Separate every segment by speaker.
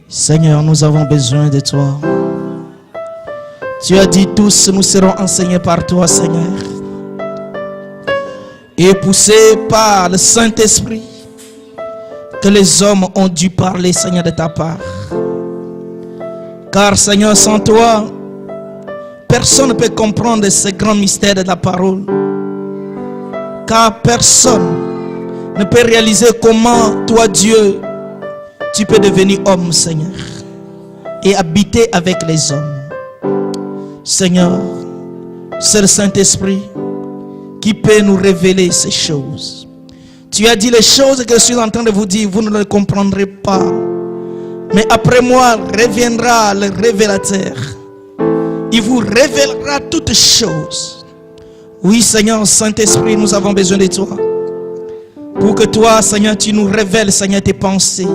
Speaker 1: Seigneur, nous avons besoin de toi. Tu as dit tous nous serons enseignés par toi, Seigneur. Et poussés par le Saint-Esprit que les hommes ont dû parler, Seigneur, de ta part. Car, Seigneur, sans toi, personne ne peut comprendre ce grand mystère de la parole. Car personne ne peut réaliser comment toi, Dieu, tu peux devenir homme, Seigneur, et habiter avec les hommes. Seigneur, c'est le Saint-Esprit qui peut nous révéler ces choses. Tu as dit les choses que je suis en train de vous dire, vous ne les comprendrez pas. Mais après moi reviendra le révélateur. Il vous révélera toutes choses. Oui, Seigneur, Saint-Esprit, nous avons besoin de toi. Pour que toi, Seigneur, tu nous révèles, Seigneur, tes pensées.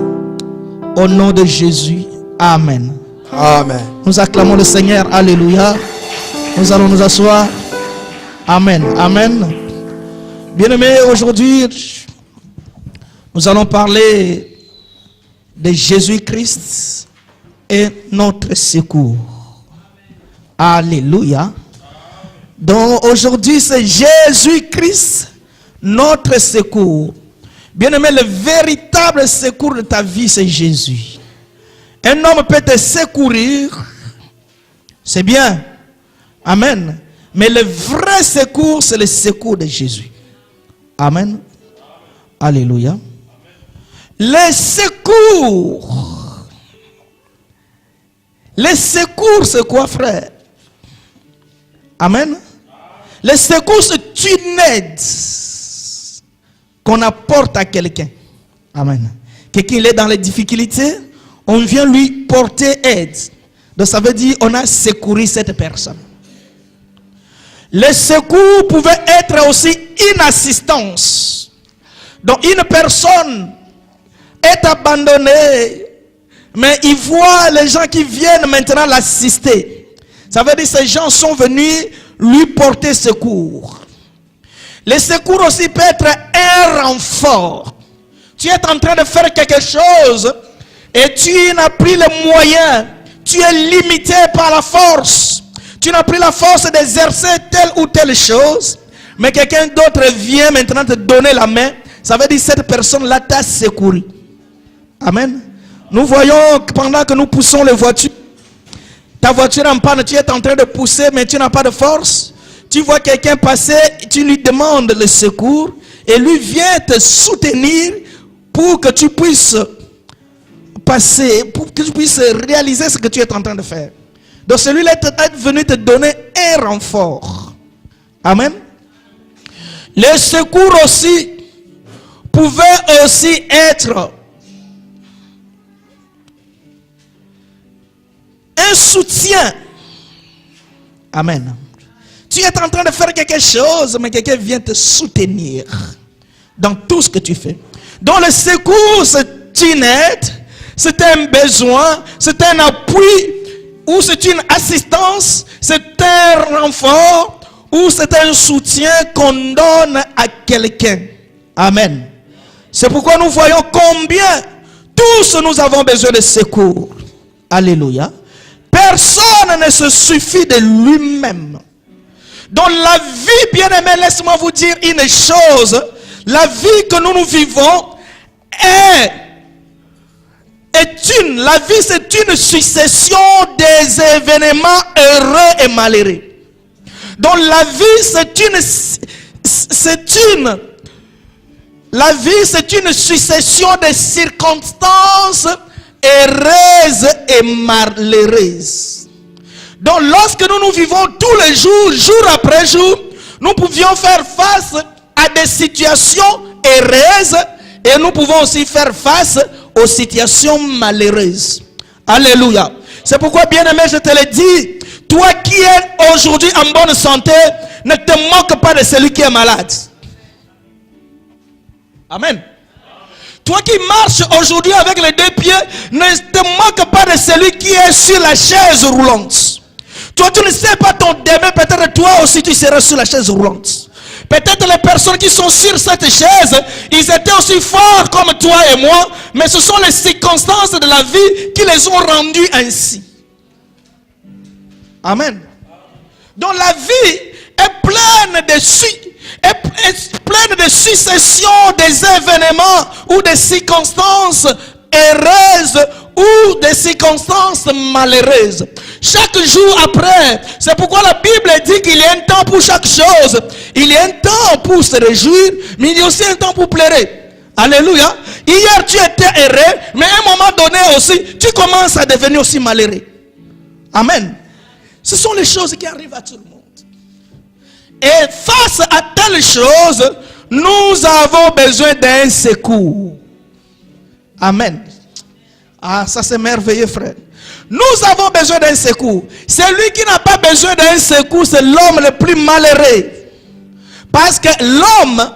Speaker 1: Au nom de Jésus. Amen.
Speaker 2: Amen.
Speaker 1: Nous acclamons le Seigneur. Alléluia. Nous allons nous asseoir. Amen. Amen. Bien-aimés, aujourd'hui, nous allons parler de Jésus-Christ et notre secours. Alléluia. Donc aujourd'hui, c'est Jésus-Christ, notre secours. Bien-aimé, le véritable secours de ta vie, c'est Jésus. Un homme peut te secourir, c'est bien. Amen. Mais le vrai secours, c'est le secours de Jésus. Amen. Alléluia. Les secours. Les secours, c'est quoi, frère? Amen. Les secours, c'est une aide qu'on apporte à quelqu'un. Amen. Quelqu'un est dans les difficultés, on vient lui porter aide. Donc ça veut dire on a secouru cette personne. Les secours pouvaient être aussi une assistance. Donc une personne est abandonnée, mais il voit les gens qui viennent maintenant l'assister. Ça veut dire que ces gens sont venus lui porter secours. Les secours aussi peut être un renfort. Tu es en train de faire quelque chose et tu n'as plus les moyens. Tu es limité par la force. Tu n'as plus la force d'exercer telle ou telle chose. Mais quelqu'un d'autre vient maintenant te donner la main. Ça veut dire que cette personne-là t'a secouru. Amen. Nous voyons que pendant que nous poussons les voitures, ta voiture en panne, tu es en train de pousser mais tu n'as pas de force. Tu vois quelqu'un passer, tu lui demandes le secours et lui vient te soutenir pour que tu puisses passer, pour que tu puisses réaliser ce que tu es en train de faire. Donc celui-là est venu te donner un renfort. Amen. Les secours aussi pouvaient aussi être un soutien. Amen. Tu es en train de faire quelque chose, mais quelqu'un vient te soutenir dans tout ce que tu fais. Donc le secours, c'est une aide, c'est un besoin, c'est un appui, ou c'est une assistance, c'est un renfort, ou c'est un soutien qu'on donne à quelqu'un. Amen. C'est pourquoi nous voyons combien tous nous avons besoin de secours. Alléluia. Personne ne se suffit de lui-même. Dans la vie, bien-aimé, laisse-moi vous dire une chose. La vie que nous vivons la vie c'est une succession des événements heureux et malheureux. Donc la vie c'est une succession de circonstances heureuses et malheureuses. Donc lorsque nous vivons tous les jours, jour après jour, nous pouvions faire face à des situations heureuses et nous pouvons aussi faire face aux situations malheureuses. Alléluia. C'est pourquoi, bien-aimé, je te le dis, toi qui es aujourd'hui en bonne santé, ne te moque pas de celui qui est malade. Amen. Toi qui marches aujourd'hui avec les deux pieds, ne te moque pas de celui qui est sur la chaise roulante. Toi, tu ne sais pas ton demain, peut-être toi aussi tu seras sur la chaise roulante. Peut-être les personnes qui sont sur cette chaise, ils étaient aussi forts comme toi et moi, mais ce sont les circonstances de la vie qui les ont rendus ainsi. Amen. Donc la vie est pleine de successions des événements ou des circonstances heureuses ou des circonstances malheureuses. Chaque jour après, c'est pourquoi la Bible dit qu'il y a un temps pour chaque chose. Il y a un temps pour se réjouir, mais il y a aussi un temps pour pleurer. Alléluia. Hier tu étais heureux, mais à un moment donné aussi, tu commences à devenir aussi malheureux. Amen. Ce sont les choses qui arrivent à tout le monde. Et face à telles choses, nous avons besoin d'un secours. Amen. Ah, ça c'est merveilleux, frère. Nous avons besoin d'un secours. Celui qui n'a pas besoin d'un secours, c'est l'homme le plus malheureux. Parce que l'homme,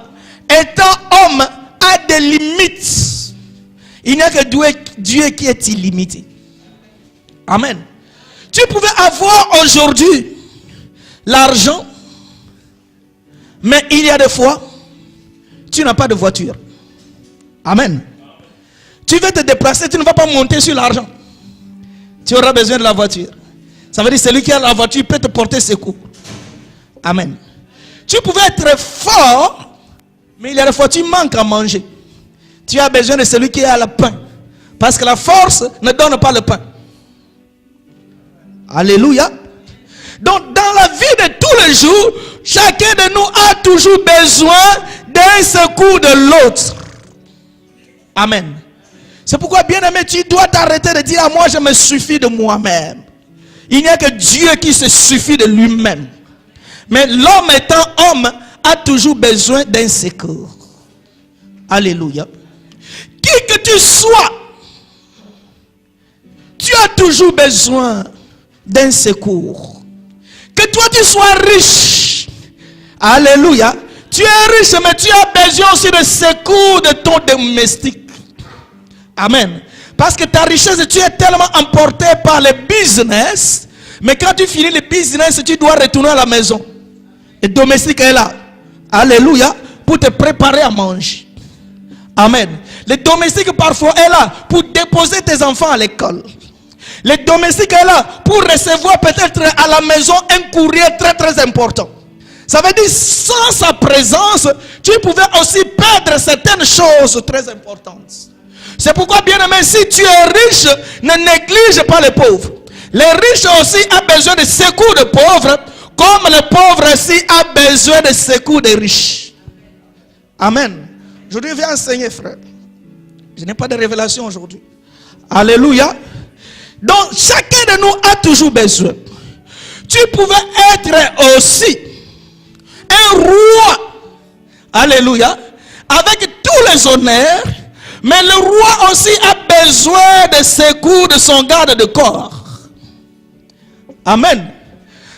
Speaker 1: étant homme, a des limites. Il n'y a que Dieu qui est illimité. Amen. Tu pouvais avoir aujourd'hui l'argent, mais il y a des fois, tu n'as pas de voiture. Amen. Tu veux te déplacer, tu ne vas pas monter sur l'argent. Tu auras besoin de la voiture. Ça veut dire que celui qui a la voiture peut te porter secours. Amen. Tu pouvais être fort, mais il y a des fois tu manques à manger. Tu as besoin de celui qui a le pain. Parce que la force ne donne pas le pain. Alléluia. Donc dans la vie de tous les jours, chacun de nous a toujours besoin d'un secours de l'autre. Amen. C'est pourquoi, bien-aimé, tu dois t'arrêter de dire à moi, je me suffis de moi-même. Il n'y a que Dieu qui se suffit de lui-même. Mais l'homme étant homme a toujours besoin d'un secours. Alléluia. Qui que tu sois, tu as toujours besoin d'un secours. Que toi tu sois riche. Alléluia. Tu es riche, mais tu as besoin aussi de secours de ton domestique. Amen. Parce que ta richesse, tu es tellement emporté par le business. Mais quand tu finis le business, tu dois retourner à la maison. Et le domestique est là. Alléluia. Pour te préparer à manger. Amen. Le domestique parfois est là pour déposer tes enfants à l'école. Le domestique est là pour recevoir peut-être à la maison un courrier très très important. Ça veut dire sans sa présence, tu pouvais aussi perdre certaines choses très importantes. C'est pourquoi, bien-aimé, si tu es riche, ne néglige pas les pauvres. Les riches aussi ont besoin de secours de pauvres, comme les pauvres aussi ont besoin de secours des riches. Amen. Je viens enseigner, frère. Je n'ai pas de révélation aujourd'hui. Alléluia. Donc, chacun de nous a toujours besoin. Tu pouvais être aussi un roi. Alléluia. Avec tous les honneurs. Mais le roi aussi a besoin de secours de son garde de corps. Amen.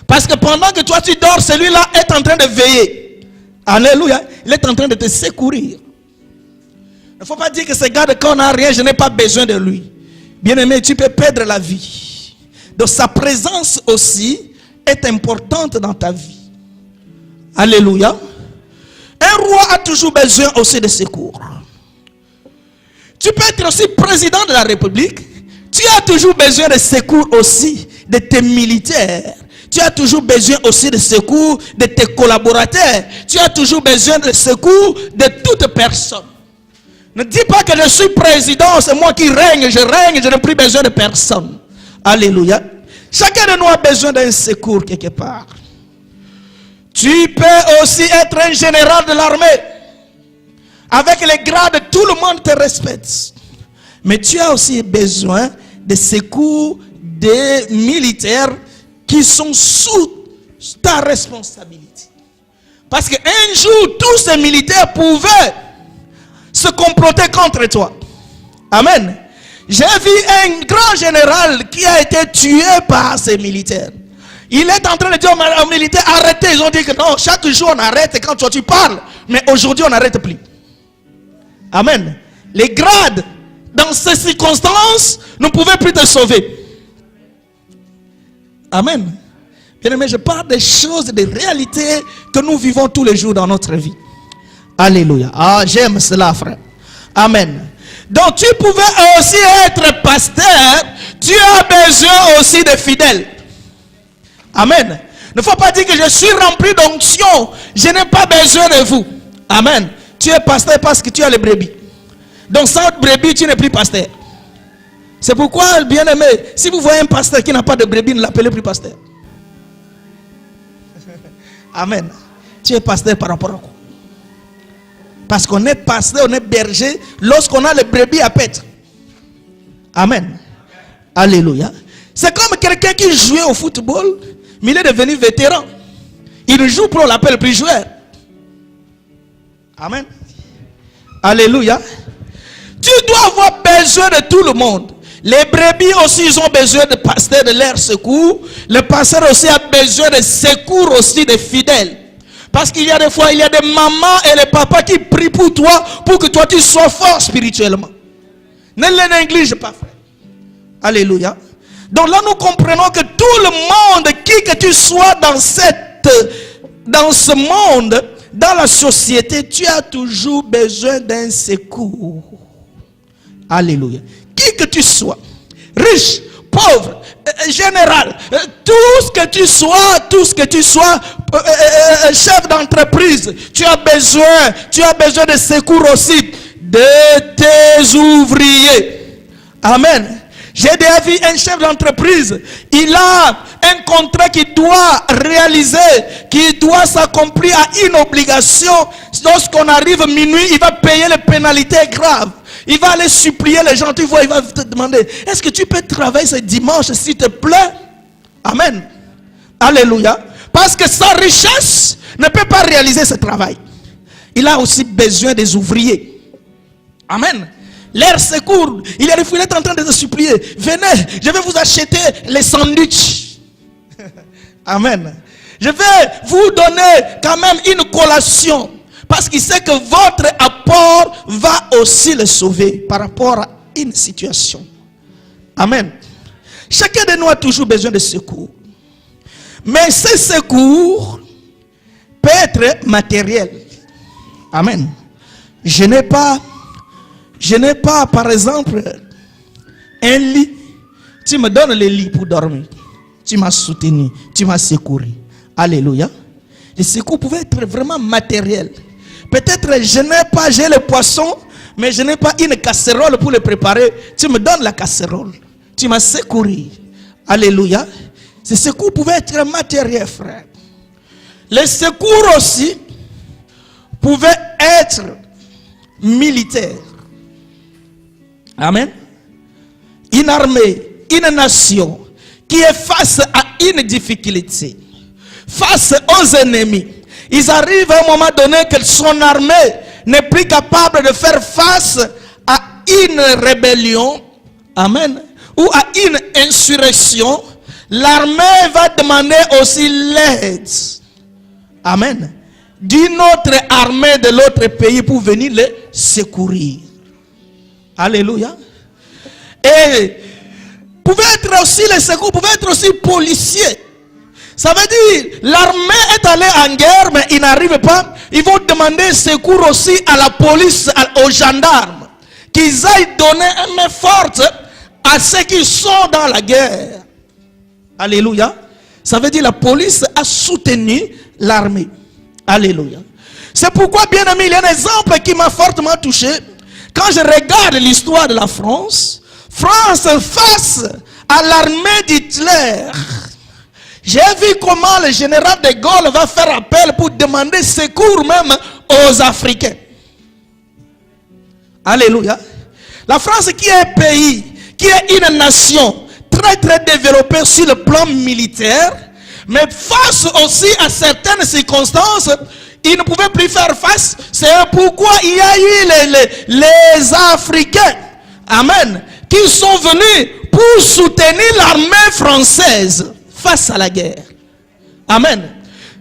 Speaker 1: Parce que pendant que toi tu dors, celui-là est en train de veiller. Alléluia. Il est en train de te secourir. Il ne faut pas dire que ce garde de corps n'a rien, je n'ai pas besoin de lui. Bien-aimé, tu peux perdre la vie. Donc sa présence aussi est importante dans ta vie. Alléluia. Un roi a toujours besoin aussi de secours. Tu peux être aussi président de la République. Tu as toujours besoin de secours aussi de tes militaires. Tu as toujours besoin aussi de secours de tes collaborateurs. Tu as toujours besoin de secours de toute personne. Ne dis pas que je suis président, c'est moi qui règne, je n'ai plus besoin de personne. Alléluia. Chacun de nous a besoin d'un secours quelque part. Tu peux aussi être un général de l'armée. Avec les grades, tout le monde te respecte. Mais tu as aussi besoin de secours des militaires qui sont sous ta responsabilité. Parce qu'un jour, tous ces militaires pouvaient se comploter contre toi. Amen. J'ai vu un grand général qui a été tué par ces militaires. Il est en train de dire aux militaires, arrêtez. Ils ont dit que non, chaque jour on arrête quand toi tu parles. Mais aujourd'hui on n'arrête plus. Amen. Les grades, dans ces circonstances, ne pouvaient plus te sauver. Amen. Bien aimé, je parle des choses, des réalités que nous vivons tous les jours dans notre vie. Alléluia. Ah, j'aime cela, frère. Amen. Donc tu pouvais aussi être pasteur, tu as besoin aussi de fidèles. Amen. Il ne faut pas dire que je suis rempli d'onction, je n'ai pas besoin de vous. Amen. Tu es pasteur parce que tu as les brebis. Donc sans brebis, tu n'es plus pasteur. C'est pourquoi, bien aimé, si vous voyez un pasteur qui n'a pas de brebis, ne l'appelez plus pasteur. Amen. Tu es pasteur par rapport à quoi? Parce qu'on est pasteur, on est berger lorsqu'on a les brebis à paître. Amen. Alléluia. C'est comme quelqu'un qui jouait au football, mais il est devenu vétéran. Il joue pour, on l'appelle plus joueur. Amen. Alléluia. Tu dois avoir besoin de tout le monde. Les brebis aussi, ils ont besoin de pasteurs de leur secours. Le pasteur aussi a besoin de secours aussi des fidèles. Parce qu'il y a des fois, il y a des mamans et les papas qui prient pour toi, pour que toi tu sois fort spirituellement. Ne les néglige pas, frère. Alléluia. Donc là, nous comprenons que tout le monde, qui que tu sois dans ce monde, dans la société, tu as toujours besoin d'un secours. Alléluia. Qui que tu sois, riche, pauvre, général, tout ce que tu sois, chef d'entreprise, tu as besoin de secours aussi de tes ouvriers. Amen. J'ai déjà vu un chef d'entreprise, il a un contrat qui doit réaliser, qui doit s'accomplir à une obligation. Lorsqu'on arrive minuit, il va payer les pénalités graves. Il va aller supplier les gens, tu vois, il va te demander, est-ce que tu peux travailler ce dimanche s'il te plaît? Amen. Alléluia. Parce que sa richesse ne peut pas réaliser ce travail. Il a aussi besoin des ouvriers. Amen. Leur secours, il est en train de te supplier, venez, je vais vous acheter les sandwichs. Amen. Je vais vous donner quand même une collation. Parce qu'il sait que votre apport va aussi le sauver par rapport à une situation. Amen. Chacun de nous a toujours besoin de secours. Mais ce secours peut être matériel. Amen. Je n'ai pas, par exemple, un lit. Tu me donnes le lit pour dormir. Tu m'as soutenu, tu m'as secouru. Alléluia. Le secours pouvait être vraiment matériel. Peut-être j'ai le poisson, mais je n'ai pas une casserole pour le préparer. Tu me donnes la casserole. Tu m'as secouru. Alléluia. Ce secours pouvait être matériel, frère. Le secours aussi pouvait être militaire. Amen. Une armée, une nation qui est face à une difficulté, face aux ennemis. Ils arrivent à un moment donné que son armée n'est plus capable de faire face à une rébellion, amen, ou à une insurrection. L'armée va demander aussi l'aide, amen, d'une autre armée de l'autre pays pour venir les secourir. Alléluia. Et pouvait être aussi les secours, pouvait être aussi policiers. Ça veut dire, l'armée est allée en guerre, mais ils n'arrivent pas. Ils vont demander secours aussi à la police, aux gendarmes. Qu'ils aillent donner une main forte à ceux qui sont dans la guerre. Alléluia. Ça veut dire la police a soutenu l'armée. Alléluia. C'est pourquoi, bien aimé, il y a un exemple qui m'a fortement touché. Quand je regarde l'histoire de la France face à l'armée d'Hitler, j'ai vu comment le général de Gaulle va faire appel pour demander secours même aux Africains. Alléluia. La France qui est un pays, qui est une nation très très développée sur le plan militaire, mais face aussi à certaines circonstances, ils ne pouvaient plus faire face. C'est pourquoi il y a eu les Africains, amen, qui sont venus pour soutenir l'armée française face à la guerre. Amen.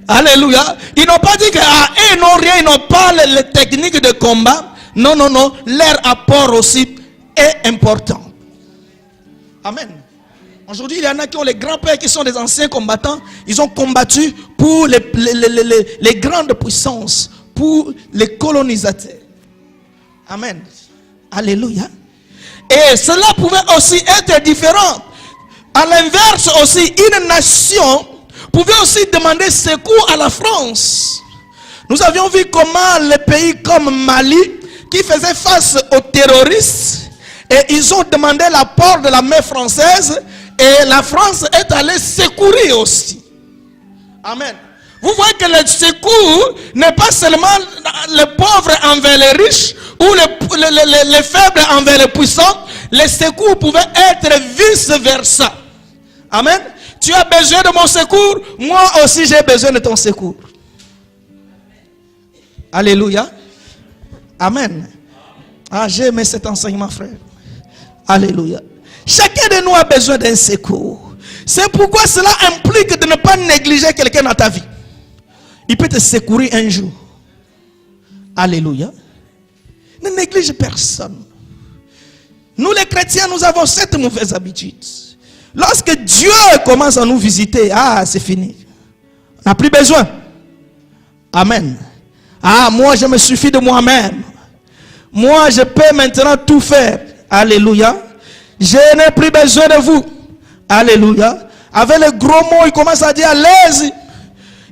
Speaker 1: Alléluia. Ils n'ont pas dit qu'ils n'ont rien, ils n'ont pas les techniques de combat. Non, non, non. Leur apport aussi est important. Amen. Aujourd'hui, il y en a qui ont les grands-pères qui sont des anciens combattants. Ils ont combattu pour les grandes puissances, pour les colonisateurs. Amen. Alléluia. Et cela pouvait aussi être différent. À l'inverse aussi, une nation pouvait aussi demander secours à la France. Nous avions vu comment les pays comme Mali, qui faisaient face aux terroristes, et ils ont demandé l'apport de la mer française, et la France est allée secourir aussi. Amen. Vous voyez que le secours n'est pas seulement les pauvres envers les riches, ou les faibles envers les puissants. Les secours pouvaient être vice-versa. Amen. Tu as besoin de mon secours, moi aussi j'ai besoin de ton secours. Alléluia. Amen. Ah, j'ai aimé cet enseignement, frère. Alléluia. Chacun de nous a besoin d'un secours. C'est pourquoi cela implique de ne pas négliger quelqu'un dans ta vie. Il peut te secourir un jour. Alléluia. Ne néglige personne. Nous les chrétiens, nous avons cette mauvaise habitude. Lorsque Dieu commence à nous visiter, c'est fini. On n'a plus besoin. Amen. Moi je me suffis de moi-même. Moi je peux maintenant tout faire. Alléluia. Je n'ai plus besoin de vous. Alléluia. Avec les gros mots, il commence à dire allez-y.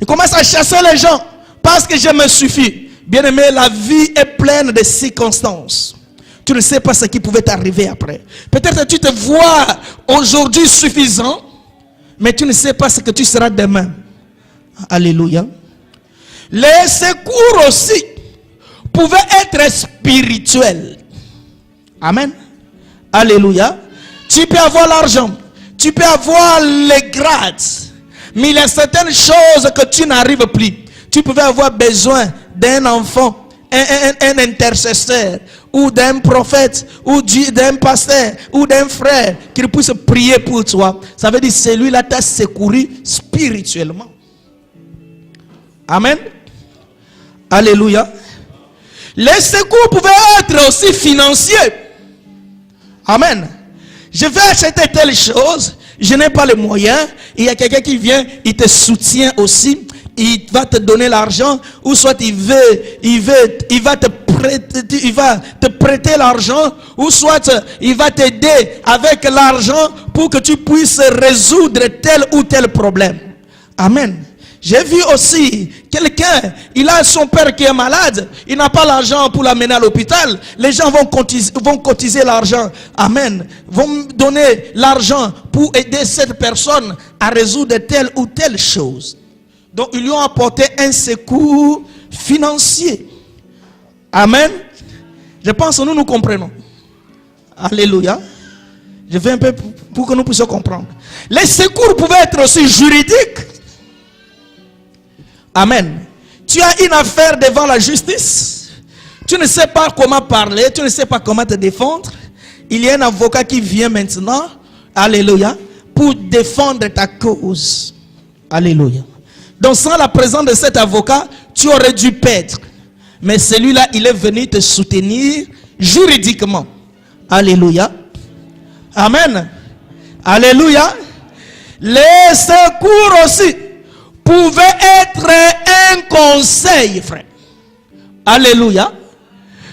Speaker 1: Il commence à chasser les gens parce que je me suffis. Bien-aimé, la vie est pleine de circonstances. Tu ne sais pas ce qui pouvait t'arriver après. Peut-être tu te vois aujourd'hui suffisant, mais tu ne sais pas ce que tu seras demain. Alléluia. Les secours aussi pouvaient être spirituels. Amen. Alléluia. Tu peux avoir l'argent, tu peux avoir les grades, mais il y a certaines choses que tu n'arrives plus. Tu pouvais avoir besoin d'un enfant, un intercesseur, ou d'un prophète, ou d'un pasteur, ou d'un frère qui puisse prier pour toi. Ça veut dire que celui-là t'a secouru spirituellement. Amen. Alléluia. Les secours pouvaient être aussi financiers. Amen. Je vais acheter telle chose, je n'ai pas les moyens. Il y a quelqu'un qui vient, il te soutient aussi. Il va te donner l'argent, ou soit il va te prêter l'argent, ou soit il va t'aider avec l'argent pour que tu puisses résoudre tel ou tel problème. Amen. J'ai vu aussi quelqu'un, il a son père qui est malade, il n'a pas l'argent pour l'amener à l'hôpital. Les gens vont cotiser l'argent. Amen. Vont donner l'argent pour aider cette personne à résoudre telle ou telle chose. Donc ils lui ont apporté un secours financier. Amen. Je pense que nous comprenons. Alléluia. Je vais un peu pour que nous puissions comprendre. Les secours pouvaient être aussi juridiques. Amen. Tu as une affaire devant la justice. Tu ne sais pas comment parler. Tu ne sais pas comment te défendre. Il y a un avocat qui vient maintenant. Alléluia. Pour défendre ta cause. Alléluia. Donc sans la présence de cet avocat, tu aurais dû perdre. Mais celui-là, il est venu te soutenir juridiquement. Alléluia. Amen. Alléluia. Les secours aussi pouvaient être un conseil, frère. Alléluia.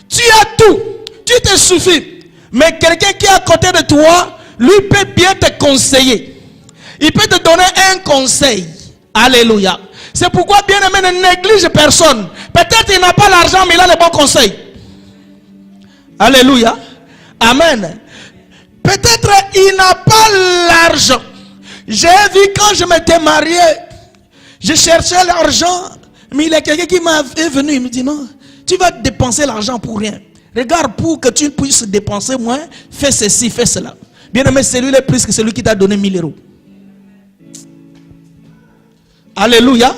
Speaker 1: Tu as tout. Tu te suffis. Mais quelqu'un qui est à côté de toi, lui peut bien te conseiller. Il peut te donner un conseil. Alléluia. C'est pourquoi, bien aimé, ne néglige personne. Peut-être il n'a pas l'argent, mais il a les bons conseils. Alléluia. Amen. Peut-être il n'a pas l'argent. J'ai vu quand je m'étais marié, je cherchais l'argent, mais il y a quelqu'un qui m'est venu, il me dit non, tu vas dépenser l'argent pour rien. Regarde, pour que tu puisses dépenser moins, fais ceci, fais cela. Bien aimé, celui-là est plus que celui qui t'a donné 1000 euros. Alléluia.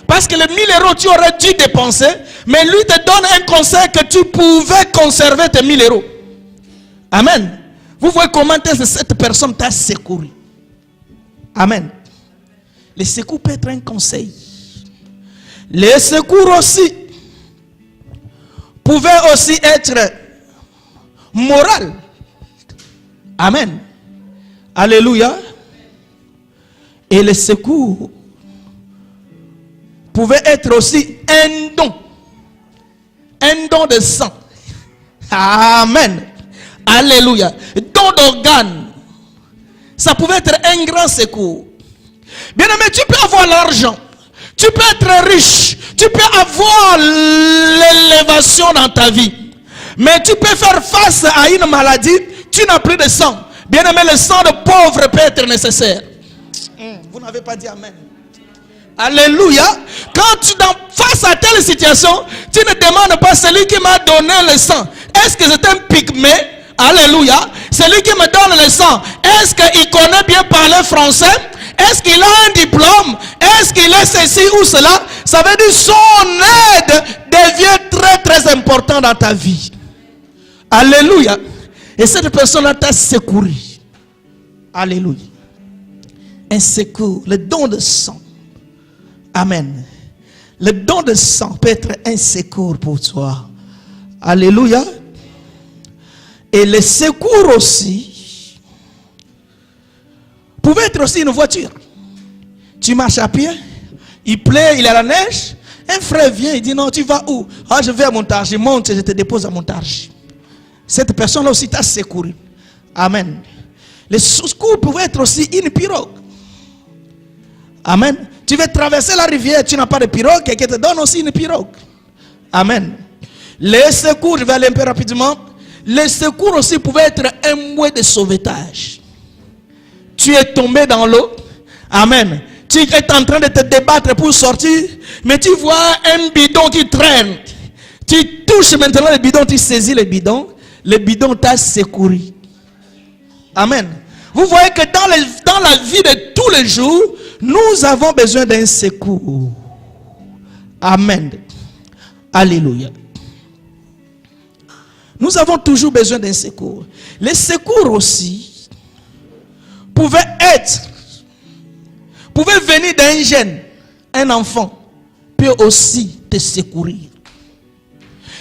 Speaker 1: Parce que les 1000 euros tu aurais dû dépenser, mais lui te donne un conseil que tu pouvais conserver tes 1000 euros. Amen. Vous voyez comment cette personne t'a secouru. Amen. Les secours peuvent être un conseil. Les secours aussi pouvaient aussi être moral. Amen. Alléluia. Et le secours pouvait être aussi un don. Un don de sang. Amen. Alléluia. Don d'organes. Ça pouvait être un grand secours. Bien aimé, tu peux avoir l'argent. Tu peux être riche. Tu peux avoir l'élévation dans ta vie. Mais tu peux faire face à une maladie. Tu n'as plus de sang. Bien aimé, le sang de pauvre peut être nécessaire. Vous n'avez pas dit amen. Alléluia. Quand tu es face à telle situation, tu ne demandes pas celui qui m'a donné le sang. Est-ce que c'est un pygmée? Alléluia. Celui qui me donne le sang, est-ce qu'il connaît bien parler français? Est-ce qu'il a un diplôme? Est-ce qu'il est ceci ou cela? Ça veut dire son aide devient très très important dans ta vie. Alléluia. Et cette personne-là t'a secouru. Alléluia. Un secours, le don de sang. Amen. Le don de sang peut être un secours pour toi. Alléluia. Et le secours aussi pouvait être aussi une voiture. Tu marches à pied, il pleut, il y a la neige. Un frère vient, il dit non, tu vas où? Ah, je vais à Montargis, je monte et je te dépose à Montargis. Cette personne-là aussi t'a secouru. Amen. Le secours pouvait être aussi une pirogue. Amen. Tu veux traverser la rivière, tu n'as pas de pirogue, quelqu'un te donne aussi une pirogue. Amen. Les secours, je vais aller un peu rapidement. Les secours aussi pouvaient être un moyen de sauvetage. Tu es tombé dans l'eau. Amen. Tu es en train de te débattre pour sortir, mais tu vois un bidon qui traîne. Tu touches maintenant le bidon, tu saisis le bidon t'a secouru. Amen. Vous voyez que dans la vie de tous les jours, nous avons besoin d'un secours. Amen. Alléluia. Nous avons toujours besoin d'un secours. Les secours aussi pouvaient venir d'un jeune, un enfant, peut aussi te secourir.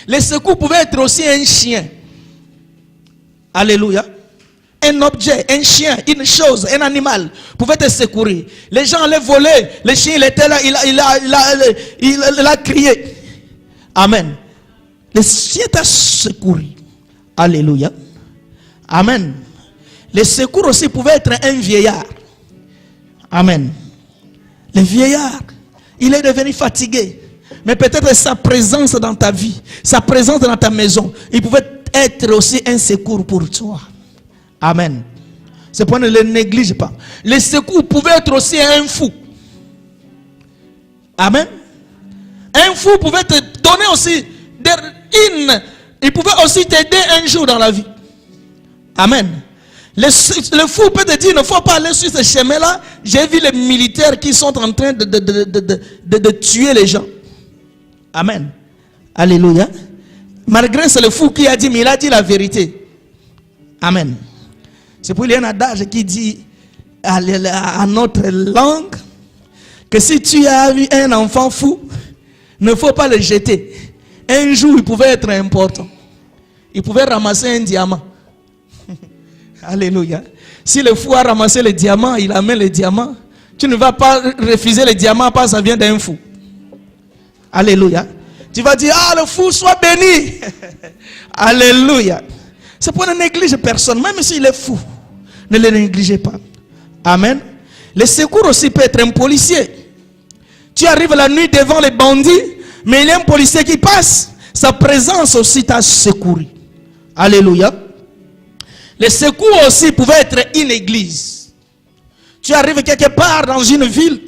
Speaker 1: Les secours pouvaient être aussi un chien. Alléluia. Un objet, un chien, une chose, un animal pouvait te secourir. Les gens allaient voler, le chien il était là, il a crié. Amen. Le chien t'a secouru. Alléluia. Amen. Le secours aussi pouvait être un vieillard. Amen. Le vieillard, il est devenu fatigué. Mais peut-être sa présence dans ta vie, sa présence dans ta maison, il pouvait être aussi un secours pour toi. Amen. Ce point ne le néglige pas. Le secours pouvait être aussi un fou. Amen. Un fou pouvait te donner aussi il pouvait aussi t'aider un jour dans la vie. Amen. Le fou peut te dire, il ne faut pas aller sur ce chemin-là. J'ai vu les militaires qui sont en train de tuer les gens. Amen. Alléluia. Malgré c'est le fou qui a dit, mais il a dit la vérité. Amen. C'est pour il y a un adage qui dit à notre langue que si tu as vu un enfant fou, ne faut pas le jeter. Un jour, il pouvait être important. Il pouvait ramasser un diamant. Alléluia. Si le fou a ramassé le diamant, il amène le diamant. Tu ne vas pas refuser le diamant parce que ça vient d'un fou. Alléluia. Tu vas dire, ah, le fou soit béni. Alléluia. C'est pour ne négliger personne, même s'il est fou. Ne le négligez pas. Amen. Le secours aussi peut être un policier. Tu arrives la nuit devant les bandits, mais il y a un policier qui passe. Sa présence aussi t'a secouru. Alléluia. Le secours aussi pouvait être une église. Tu arrives quelque part dans une ville.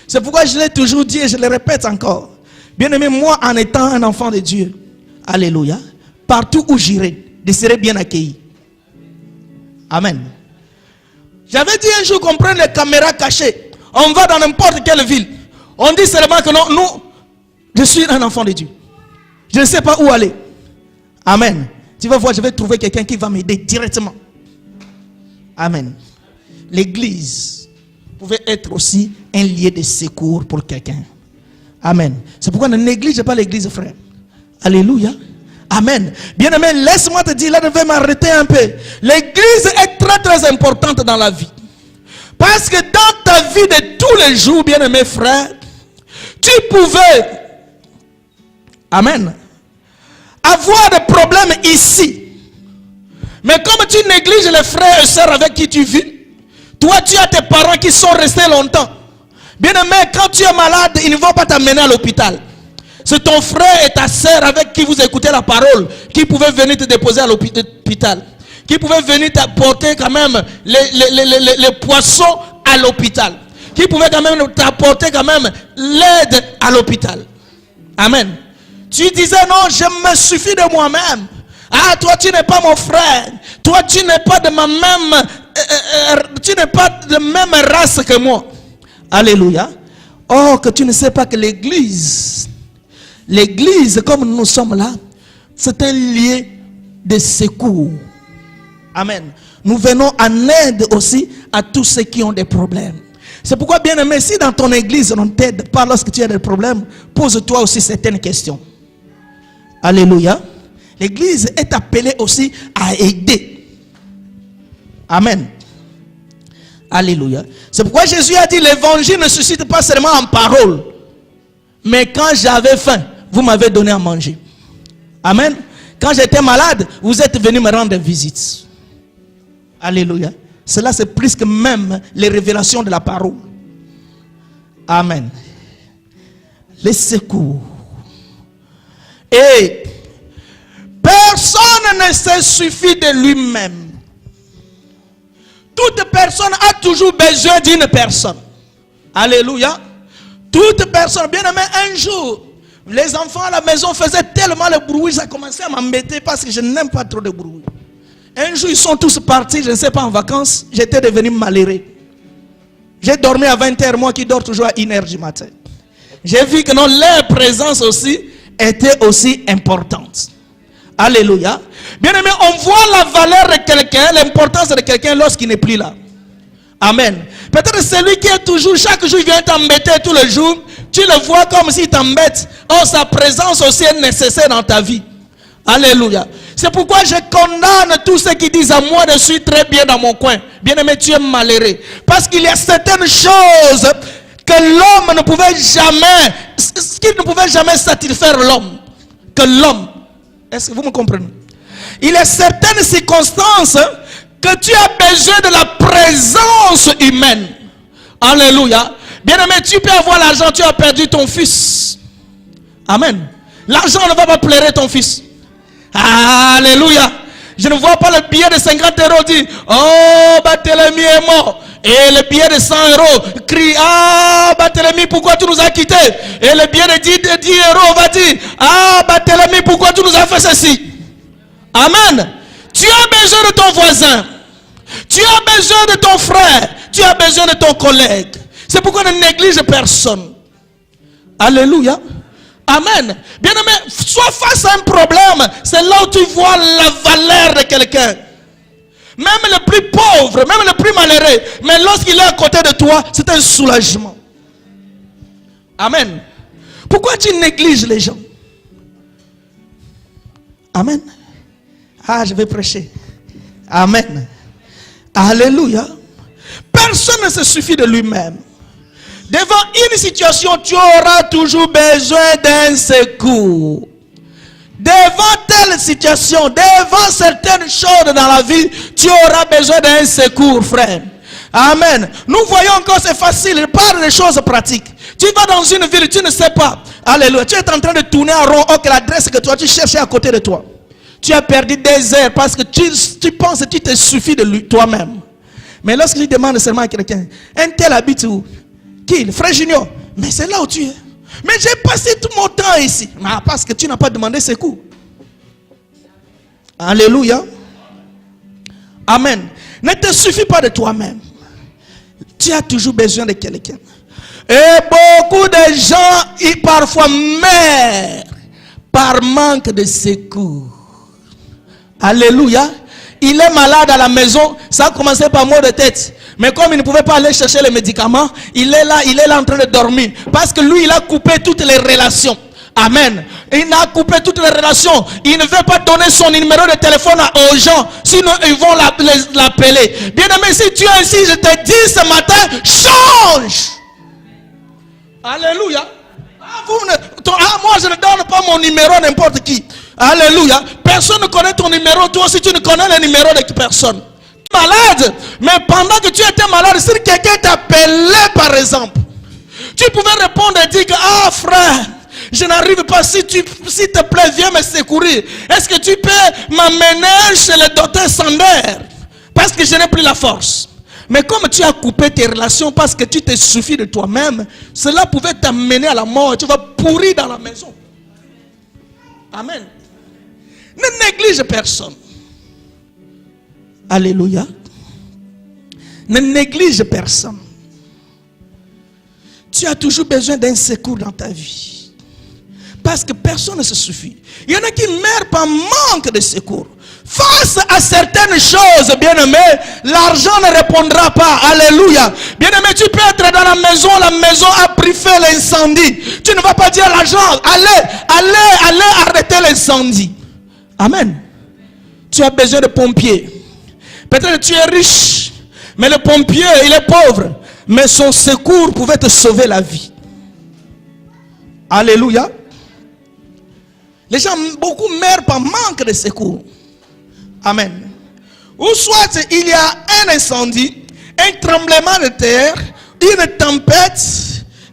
Speaker 1: C'est pourquoi je l'ai toujours dit et je le répète encore. Bien aimé, moi en étant un enfant de Dieu, alléluia, partout où j'irai, je serai bien accueilli. Amen. J'avais dit un jour qu'on prenne les caméras cachées. On va dans n'importe quelle ville. On dit seulement que non, je suis un enfant de Dieu. Je ne sais pas où aller. Amen. Tu vas voir, je vais trouver quelqu'un qui va m'aider directement. Amen. L'église pouvait être aussi un lieu de secours pour quelqu'un. Amen. C'est pourquoi ne néglige pas l'église, frère. Alléluia. Amen. Bien aimé, laisse-moi te dire, là je vais m'arrêter un peu. L'église est très très importante dans la vie. Parce que dans ta vie de tous les jours, bien-aimé frère, tu pouvais, amen, avoir des problèmes ici. Mais comme tu négliges les frères et sœurs avec qui tu vis, toi tu as tes parents qui sont restés longtemps. Bien-aimé, quand tu es malade, ils ne vont pas t'amener à l'hôpital. C'est ton frère et ta sœur avec qui vous écoutez la parole qui pouvaient venir te déposer à l'hôpital. Qui pouvaient venir t'apporter quand même les poissons à l'hôpital. Qui pouvaient quand même t'apporter quand même l'aide à l'hôpital. Amen. Tu disais non, je me suffis de moi-même. Ah, toi tu n'es pas mon frère. Toi tu n'es pas de ma même tu n'es pas de même race que moi. Alléluia. Or que tu ne sais pas que l'église, comme nous sommes là, c'est un lieu de secours. Amen. Nous venons en aide aussi à tous ceux qui ont des problèmes. C'est pourquoi, bien aimé, si dans ton église on ne t'aide pas lorsque tu as des problèmes, pose-toi aussi certaines questions. Alléluia. L'église est appelée aussi à aider. Amen. Alléluia. C'est pourquoi Jésus a dit, l'évangile ne suscite pas seulement en parole, mais quand j'avais faim, vous m'avez donné à manger. Amen. Quand j'étais malade, vous êtes venus me rendre visite. Alléluia. Cela c'est plus que même les révélations de la parole. Amen. Les secours. Et personne ne se suffit de lui-même. Toute personne a toujours besoin d'une personne. Alléluia. Toute personne. Bien aimé, un jour, les enfants à la maison faisaient tellement le bruit, ça commençait à m'embêter parce que je n'aime pas trop de bruit. Un jour, ils sont tous partis, je ne sais pas, en vacances. J'étais devenu malheureux. J'ai dormi à 20h, moi qui dors toujours à 1h du matin. J'ai vu que non, leur présence aussi était aussi importante. Alléluia. Bien aimé, on voit la valeur de quelqu'un, l'importance de quelqu'un lorsqu'il n'est plus là. Amen. Peut-être celui qui est toujours, chaque jour il vient t'embêter tous les jours, tu le vois comme s'il t'embête. Or sa présence aussi est nécessaire dans ta vie. Alléluia. C'est pourquoi je condamne tous ceux qui disent à moi je suis très bien dans mon coin. Bien aimé, tu es malheureux. Parce qu'il y a certaines choses que l'homme ne pouvait jamais, qui ne pouvait jamais satisfaire l'homme. Que l'homme. Est-ce que vous me comprenez? Il y a certaines circonstances que tu as besoin de la présence humaine. Alléluia. Bien aimé, tu peux avoir l'argent, tu as perdu ton fils. Amen. L'argent ne va pas pleurer ton fils. Alléluia. Je ne vois pas le billet de 50 euros dire, oh, Barthélemy est mort. Et le billet de 100 euros crie, ah, Barthélemy, pourquoi tu nous as quittés? Et le billet de 10 euros va dire, ah, Barthélemy, pourquoi tu nous as fait ceci? Amen. Tu as besoin de ton voisin. Tu as besoin de ton frère. Tu as besoin de ton collègue. C'est pourquoi ne néglige personne. Alléluia. Amen. Bien aimé, sois face à un problème. C'est là où tu vois la valeur de quelqu'un. Même le plus pauvre, même le plus malheureux. Mais lorsqu'il est à côté de toi, c'est un soulagement. Amen. Pourquoi tu négliges les gens? Amen. Ah, je vais prêcher. Amen. Alléluia. Personne ne se suffit de lui-même. Devant une situation, tu auras toujours besoin d'un secours. Devant telle situation, devant certaines choses dans la vie, tu auras besoin d'un secours, frère. Amen. Nous voyons encore, c'est facile. Je parle des choses pratiques. Tu vas dans une ville, tu ne sais pas. Alléluia. Tu es en train de tourner en rond. Ok, l'adresse que toi, tu cherchais à côté de toi. Tu as perdu des heures parce que tu penses que tu te suffis de toi-même. Mais lorsque tu demandes seulement à quelqu'un, un tel habite où? Qui? Le frère Junior. Mais c'est là où tu es. Mais j'ai passé tout mon temps ici. Parce que tu n'as pas demandé secours. Alléluia. Amen. Ne te suffis pas de toi-même. Tu as toujours besoin de quelqu'un. Et beaucoup de gens, parfois meurent par manque de secours. Alléluia. Il est malade à la maison, ça a commencé par maux de tête. Mais comme il ne pouvait pas aller chercher les médicaments, il est là en train de dormir. Parce que lui, il a coupé toutes les relations. Amen. il a coupé toutes les relations. Il ne veut pas donner son numéro de téléphone aux gens, sinon ils vont l'appeler. Bien-aimé, si tu es ainsi, je te dis ce matin, change. Alléluia. Moi, je ne donne pas mon numéro à n'importe qui. Alléluia. Personne ne connaît ton numéro. Toi aussi, tu ne connais le numéro de personne. Tu es malade. Mais pendant que tu étais malade, si quelqu'un t'appelait, par exemple, tu pouvais répondre et dire que, ah frère, je n'arrive pas, s'il te plaît, viens me secourir. Est-ce que tu peux m'amener chez le docteur Sander? Parce que je n'ai plus la force. Mais comme tu as coupé tes relations parce que tu te suffis de toi-même, cela pouvait t'amener à la mort. Tu vas pourrir dans la maison. Amen. Ne néglige personne. Alléluia. Ne néglige personne. Tu as toujours besoin d'un secours dans ta vie. Parce que personne ne se suffit. Il y en a qui meurent par manque de secours. Face à certaines choses, bien-aimé, l'argent ne répondra pas. Alléluia. Bien-aimé, tu peux être dans la maison a pris feu, l'incendie. Tu ne vas pas dire à l'argent, allez arrêter l'incendie. Amen. Tu as besoin de pompiers. Peut-être que tu es riche, mais le pompier, il est pauvre. Mais son secours pouvait te sauver la vie. Alléluia. Les gens, beaucoup meurent par manque de secours. Amen. Ou soit il y a un incendie, un tremblement de terre, une tempête.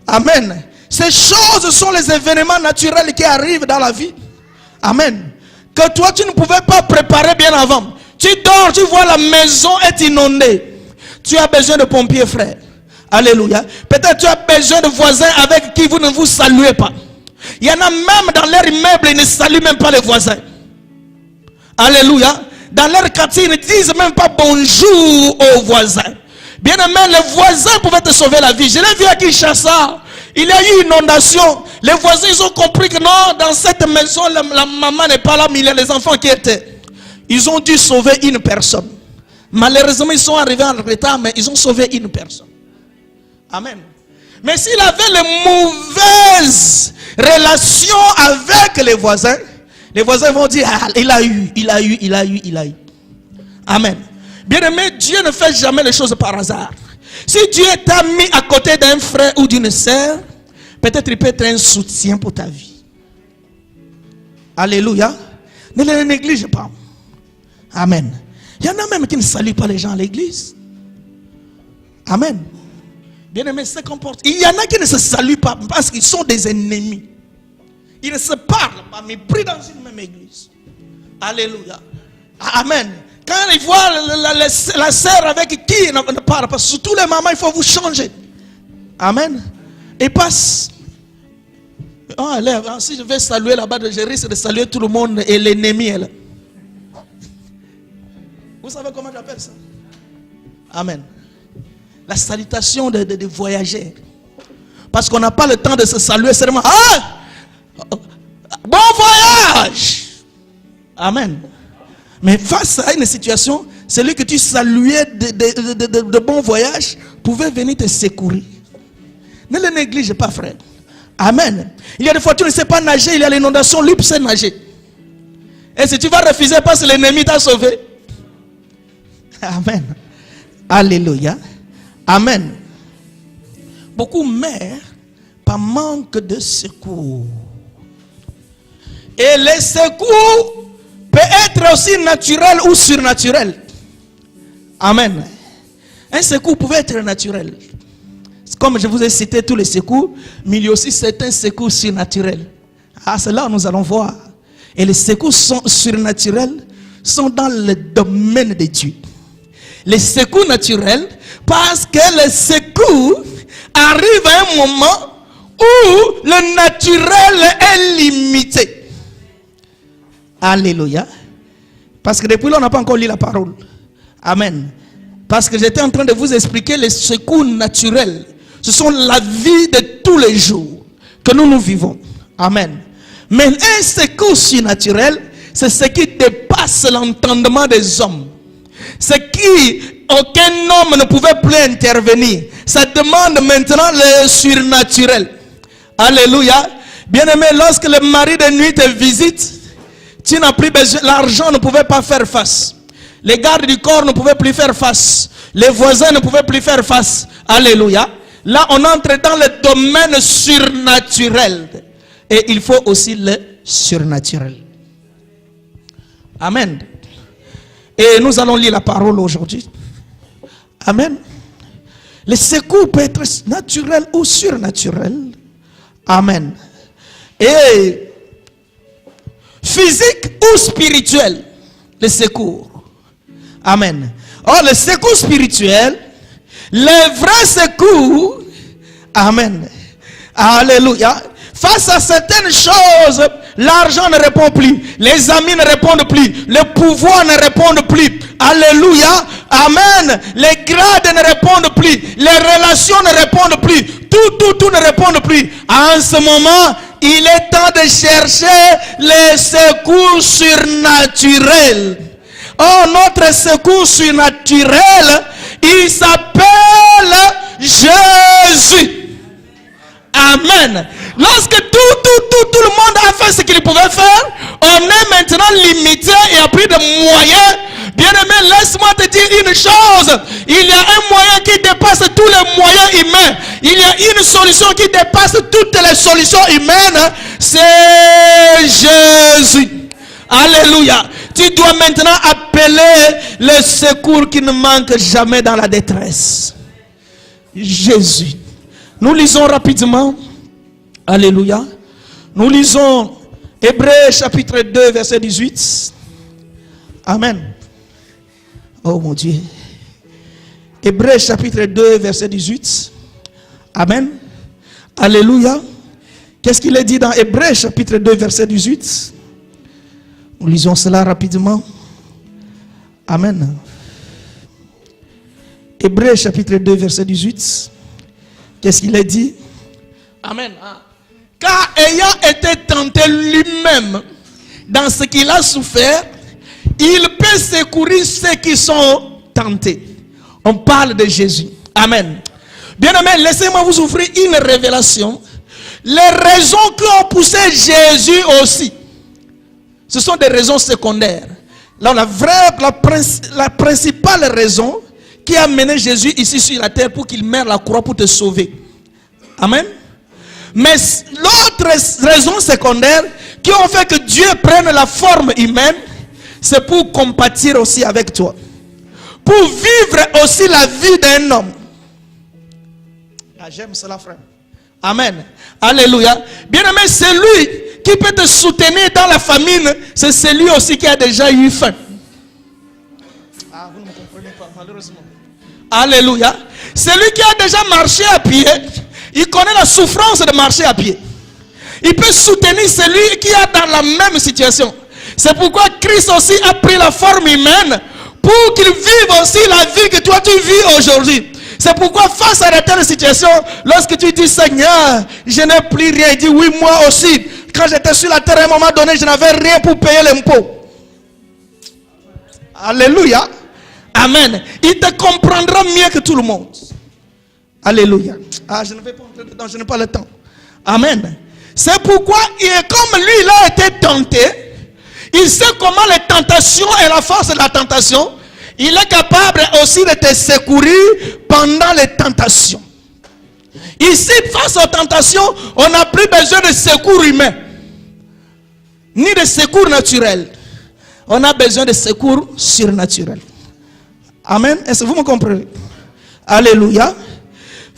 Speaker 1: Amen. Ces choses sont les événements naturels qui arrivent dans la vie. Amen. Que toi tu ne pouvais pas préparer bien avant. Tu dors, tu vois la maison est inondée. Tu as besoin de pompiers, frère. Alléluia. Peut-être tu as besoin de voisins avec qui vous ne vous saluez pas. Il y en a même dans leur immeuble, ils ne saluent même pas les voisins. Alléluia. Dans leur quartier, ils ne disent même pas bonjour aux voisins. Bien aimé, les voisins pouvaient te sauver la vie. Je l'ai vu à Kinshasa. Il y a eu une inondation. Les voisins, ils ont compris que non, dans cette maison, la maman n'est pas là, mais il y a les enfants qui étaient. Ils ont dû sauver une personne. Malheureusement, ils sont arrivés en retard, mais ils ont sauvé une personne. Amen. Mais s'il avait les mauvaises relations avec les voisins vont dire, ah, il a eu. Amen. Bien-aimé, Dieu ne fait jamais les choses par hasard. Si Dieu t'a mis à côté d'un frère ou d'une sœur, peut-être il peut être un soutien pour ta vie. Alléluia. Ne les néglige pas. Amen. Il y en a même qui ne saluent pas les gens à l'église. Amen. Bien-aimé, c'est comporte. Il y en a qui ne se saluent pas parce qu'ils sont des ennemis. Ils ne se parlent pas, mais pris dans une même église. Alléluia. Amen. Quand ils voient la sœur avec qui ils ne parlent pas, surtout les mamans, il faut vous changer. Amen. Et passe. Oh, si je vais saluer là-bas, je risque de saluer tout le monde et l'ennemi est là. Vous savez comment j'appelle ça? Amen. La salutation des voyageurs. Parce qu'on n'a pas le temps de se saluer seulement. Ah! Bon voyage! Amen. Mais face à une situation, celui que tu saluais de bon voyage pouvait venir te secourir. Ne le néglige pas, frère. Amen. Il y a des fois tu ne sais pas nager, il y a l'inondation, lui sait nager. Et si tu vas refuser parce que l'ennemi t'a sauvé. Amen. Alléluia. Amen. Beaucoup meurent par manque de secours. Et les secours peut être aussi naturel ou surnaturel. Amen. Un secours pouvait être naturel. Comme je vous ai cité tous les secours, mais il y a aussi certains secours surnaturels. Ah, c'est là où nous allons voir. Et les secours surnaturels sont dans le domaine de Dieu. Les secours naturels, parce que les secours arrivent à un moment où le naturel est limité. Alléluia. Parce que depuis là, on n'a pas encore lu la parole. Amen. Parce que j'étais en train de vous expliquer les secours naturels. Ce sont la vie de tous les jours que nous vivons. Amen. Mais un secours surnaturel, c'est ce qui dépasse l'entendement des hommes. Ce qui aucun homme ne pouvait plus intervenir. Ça demande maintenant le surnaturel. Alléluia. Bien-aimé, lorsque le mari de nuit te visite, tu n'as plus besoin, l'argent ne pouvait pas faire face. Les gardes du corps ne pouvaient plus faire face. Les voisins ne pouvaient plus faire face. Alléluia. Là, on entre dans le domaine surnaturel. Et il faut aussi le surnaturel. Amen. Et nous allons lire la parole aujourd'hui. Amen. Le secours peut être naturel ou surnaturel. Amen. Et physique ou spirituel, le secours. Amen. Or, le secours spirituel, le vrai secours, amen. Alléluia. Face à certaines choses, l'argent ne répond plus, les amis ne répondent plus, le pouvoir ne répond plus. Alléluia. Amen. Les grades ne répondent plus, les relations ne répondent plus, tout ne répond plus. En ce moment, il est temps de chercher les secours surnaturels. Oh, notre secours surnaturel, il s'appelle Jésus. Amen. Lorsque tout le monde a fait ce qu'il pouvait faire, on est maintenant limité et a plus de moyens. Bien-aimé, laisse-moi te dire une chose. Il y a un moyen qui dépasse tous les moyens humains. Il y a une solution qui dépasse toutes les solutions humaines. C'est Jésus. Alléluia. Tu dois maintenant appeler le secours qui ne manque jamais dans la détresse. Jésus. Nous lisons rapidement. Alléluia. Nous lisons Hébreux chapitre 2 verset 18. Amen. Oh mon Dieu. Hébreux chapitre 2 verset 18. Amen. Alléluia. Qu'est-ce qu'il est dit dans Hébreux chapitre 2 verset 18? Nous lisons cela rapidement. Amen. Hébreux chapitre 2 verset 18. Qu'est-ce qu'il est dit? Amen. Car ayant été tenté lui-même dans ce qu'il a souffert, il peut secourir ceux qui sont tentés. On parle de Jésus. Amen. Bien-aimés, laissez-moi vous offrir une révélation. Les raisons qui ont poussé Jésus aussi, ce sont des raisons secondaires. Là, la principale raison qui a mené Jésus ici sur la terre pour qu'il meure la croix pour te sauver. Amen. Mais l'autre raison secondaire qui ont fait que Dieu prenne la forme humaine, c'est pour compatir aussi avec toi. Pour vivre aussi la vie d'un homme. Ah, j'aime cela, frère. Amen. Alléluia. Bien-aimé, celui qui peut te soutenir dans la famine, c'est celui aussi qui a déjà eu faim. Ah, vous ne me comprenez pas, malheureusement. Alléluia. Celui qui a déjà marché à pied, il connaît la souffrance de marcher à pied. Il peut soutenir celui qui est dans la même situation. C'est pourquoi Christ aussi a pris la forme humaine pour qu'il vive aussi la vie que toi tu vis aujourd'hui. C'est pourquoi face à de telles situations, lorsque tu dis Seigneur, je n'ai plus rien, il dit oui, moi aussi. Quand j'étais sur la terre à un moment donné, je n'avais rien pour payer l'impôt. Alléluia. Amen. Il te comprendra mieux que tout le monde. Alléluia. Ah, je ne vais pas entrer dedans, je n'ai pas le temps. Amen. C'est pourquoi, comme lui, il a été tenté, il sait comment les tentations et la force de la tentation, il est capable aussi de te secourir pendant les tentations. Ici, face aux tentations, on n'a plus besoin de secours humain, ni de secours naturel. On a besoin de secours surnaturel. Amen. Est-ce que vous me comprenez? Alléluia.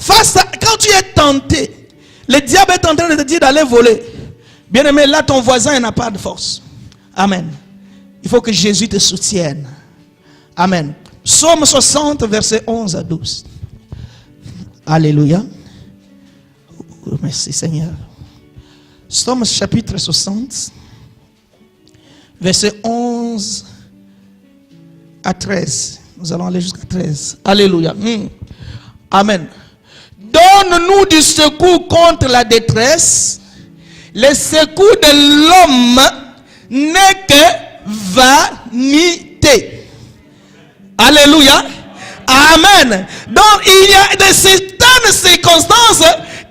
Speaker 1: Quand tu es tenté, le diable est en train de te dire d'aller voler. Bien aimé, là ton voisin n'a pas de force. Amen. Il faut que Jésus te soutienne. Amen. Psaume 60, versets 11 à 12. Alléluia. Oh, merci Seigneur. Psaume chapitre 60, versets 11 à 13. Nous allons aller jusqu'à 13. Alléluia. Amen. Donne-nous du secours contre la détresse. Le secours de l'homme n'est que vanité. Alléluia. Amen. Donc il y a de certaines circonstances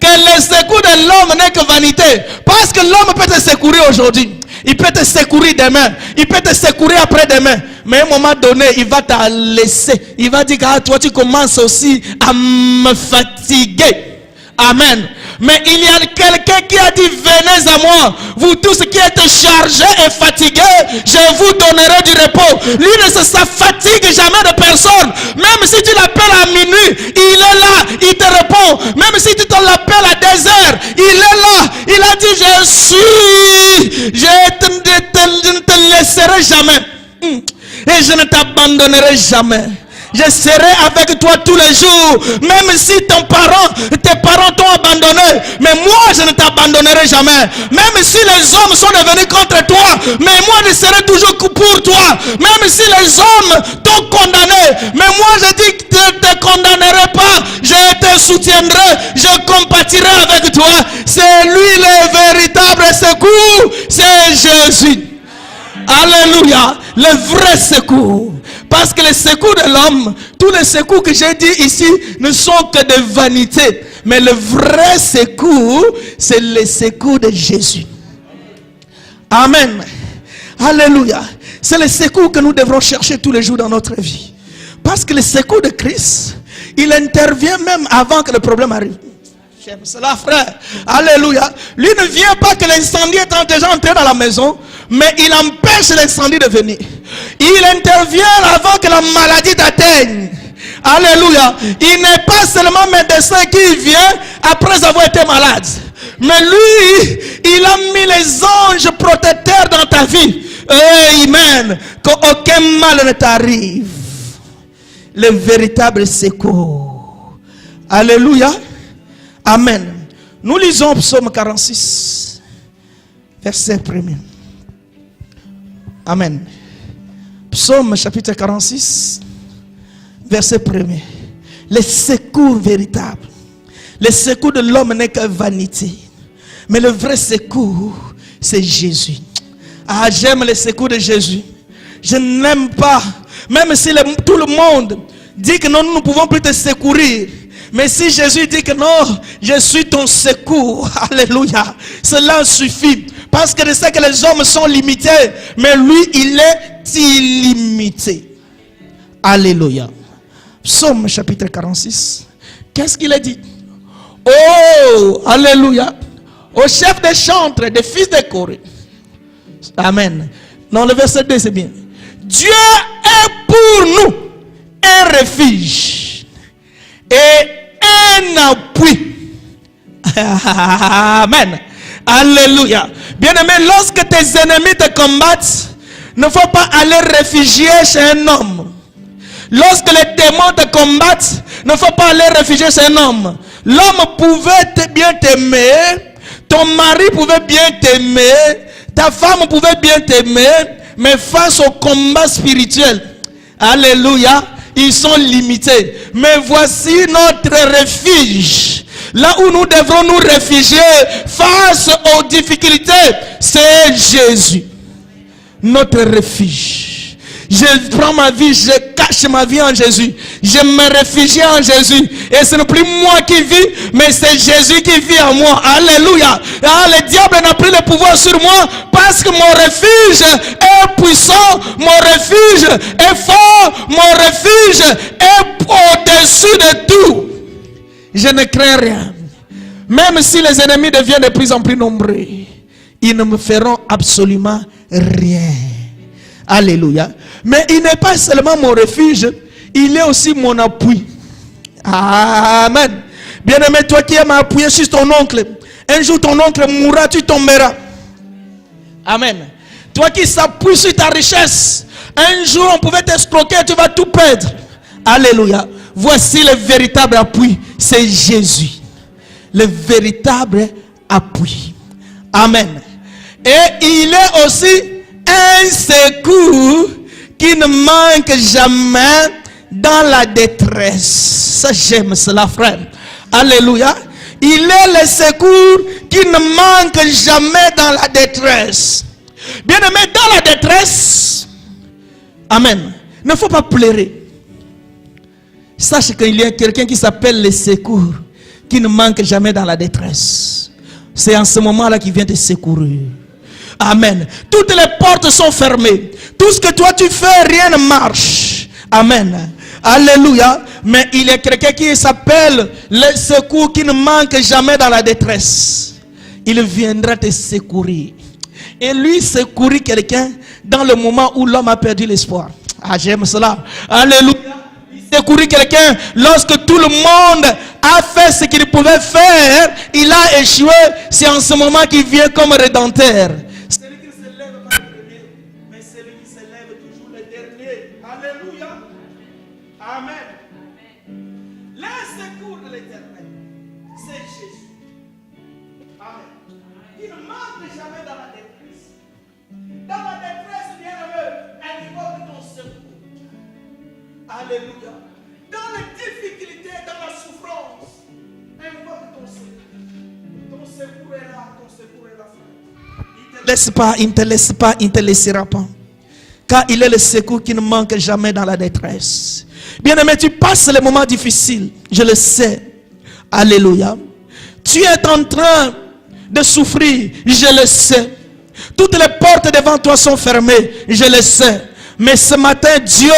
Speaker 1: que le secours de l'homme n'est que vanité. Parce que l'homme peut te secourir aujourd'hui. Il peut te secourir demain. Il peut te secourir après-demain. Mais à un moment donné, il va te laisser. Il va dire que toi, tu commences aussi à me fatiguer. Amen. Mais il y a quelqu'un qui a dit, venez à moi, vous tous qui êtes chargés et fatigués, je vous donnerai du repos. Lui ne se fatigue jamais de personne. Même si tu l'appelles à minuit, il est là, il te répond. Même si tu l'appelles à 2 heures, il est là. Il a dit, je ne te laisserai jamais. Et je ne t'abandonnerai jamais. Je serai avec toi tous les jours. Même si tes parents t'ont abandonné. Mais moi, je ne t'abandonnerai jamais. Même si les hommes sont devenus contre toi. Mais moi, je serai toujours pour toi. Même si les hommes t'ont condamné. Mais moi, je dis que je ne te condamnerai pas. Je te soutiendrai. Je compatirai avec toi. C'est lui le véritable secours. C'est Jésus. Alléluia. Le vrai secours. Parce que les secours de l'homme, tous les secours que j'ai dit ici ne sont que de vanité. Mais le vrai secours, c'est le secours de Jésus. Amen. Alléluia. C'est le secours que nous devrons chercher tous les jours dans notre vie. Parce que le secours de Christ, il intervient même avant que le problème arrive. J'aime cela, frère. Alléluia. Lui ne vient pas que l'incendie est déjà entré dans la maison, mais il empêche l'incendie de venir. Il intervient avant que la maladie t'atteigne. Alléluia. Il n'est pas seulement médecin qui vient après avoir été malade. Mais lui, il a mis les anges protecteurs dans ta vie. Amen. Qu'aucun mal ne t'arrive. Le véritable secours. Alléluia. Amen. Nous lisons Psaume 46, verset 1er. Amen. Psaume chapitre 46, verset 1er. Le secours véritable. Le secours de l'homme n'est que vanité. Mais le vrai secours, c'est Jésus. Ah, j'aime le secours de Jésus. Je n'aime pas, même si tout le monde dit que non, nous ne pouvons plus te secourir. Mais si Jésus dit que non, je suis ton secours, alléluia, cela suffit. Parce que je sais que les hommes sont limités, mais lui, il est illimité. Alléluia. Psaume chapitre 46. Qu'est-ce qu'il a dit? Oh, alléluia. Au chef des chantres, des fils de Corée. Amen. Non, le verset 2, c'est bien. Dieu est pour nous un refuge et un appui. Amen. Alléluia. Bien-aimé, lorsque tes ennemis te combattent, ne faut pas aller réfugier chez un homme. Lorsque les démons te combattent, ne faut pas aller réfugier chez un homme. L'homme pouvait bien t'aimer, ton mari pouvait bien t'aimer, ta femme pouvait bien t'aimer, mais face au combat spirituel, alléluia, ils sont limités. Mais voici notre refuge. Là où nous devrons nous réfugier face aux difficultés, c'est Jésus. Notre refuge. Je prends ma vie, je cache ma vie en Jésus. Je me réfugie en Jésus. Et ce n'est plus moi qui vis, mais c'est Jésus qui vit en moi. Alléluia. Ah, le diable n'a plus le pouvoir sur moi parce que mon refuge est puissant, mon refuge est fort, mon refuge est au-dessus de tout. Je ne crains rien. Même si les ennemis deviennent de plus en plus nombreux, ils ne me feront absolument rien. Alléluia. Mais il n'est pas seulement mon refuge, il est aussi mon appui. Amen. Bien-aimé, toi qui aimes appuyer sur ton oncle, un jour ton oncle mourra, tu tomberas. Amen. Toi qui s'appuies sur ta richesse, un jour on pouvait t'escroquer, tu vas tout perdre. Alléluia. Voici le véritable appui, c'est Jésus. Le véritable appui. Amen. Et il est aussi un secours qui ne manque jamais dans la détresse. Ça, j'aime cela, frère. Alléluia. Il est le secours qui ne manque jamais dans la détresse. Bien aimé, dans la détresse, amen, ne faut pas pleurer. Sache qu'il y a quelqu'un qui s'appelle le secours, qui ne manque jamais dans la détresse. C'est en ce moment-là qu'il vient te secourir. Amen. Toutes les portes sont fermées. Tout ce que toi tu fais, rien ne marche. Amen. Alléluia. Mais il y a quelqu'un qui s'appelle le secours qui ne manque jamais dans la détresse. Il viendra te secourir. Et lui secourir quelqu'un dans le moment où l'homme a perdu l'espoir. Ah, j'aime cela. Alléluia. Il secourir quelqu'un lorsque tout le monde a fait ce qu'il pouvait faire. Il a échoué. C'est en ce moment qu'il vient comme rédempteur. Celui qui se lève pas le premier, mais celui qui se lève toujours le dernier. Alléluia. Amen. Le secours de l'Éternel, c'est Jésus. Amen. Il ne manque jamais dans la détresse. Dans la détresse, bien-aimé, invoque ton secours. Alléluia. Dans les difficultés, dans la souffrance, invoque ton secours. Ton secours est là, ton secours est là. Il ne te laisse pas, il ne te laisse pas, il ne te laissera pas. Car il est le secours qui ne manque jamais dans la détresse. Bien-aimé, tu passes les moments difficiles, je le sais. Alléluia. Tu es en train de souffrir, je le sais. Toutes les portes devant toi sont fermées, je le sais. Mais ce matin, Dieu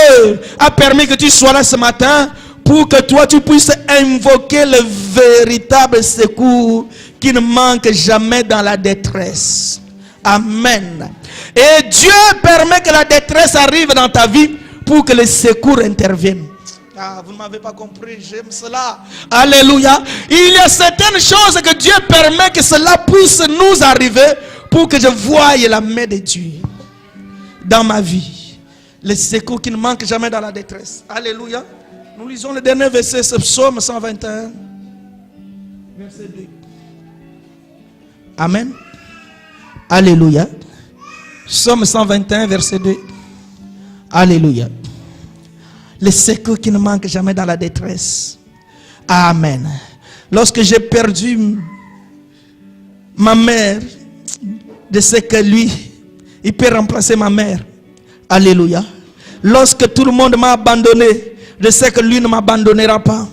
Speaker 1: a permis que tu sois là ce matin pour que toi tu puisses invoquer le véritable secours qui ne manque jamais dans la détresse. Amen. Et Dieu permet que la détresse arrive dans ta vie pour que le secours intervienne. Ah, vous ne m'avez pas compris, j'aime cela. Alléluia. Il y a certaines choses que Dieu permet que cela puisse nous arriver pour que je voie la main de Dieu dans ma vie. Le secours qui ne manque jamais dans la détresse. Alléluia. Nous lisons le dernier verset, c'est Psaume 121, verset 2. Amen. Alléluia. Psaume 121, verset 2. Alléluia. Le secours qui ne manque jamais dans la détresse. Amen. Lorsque j'ai perdu ma mère, je sais que lui, il peut remplacer ma mère. Alléluia. Lorsque tout le monde m'a abandonné, je sais que lui ne m'abandonnera pas.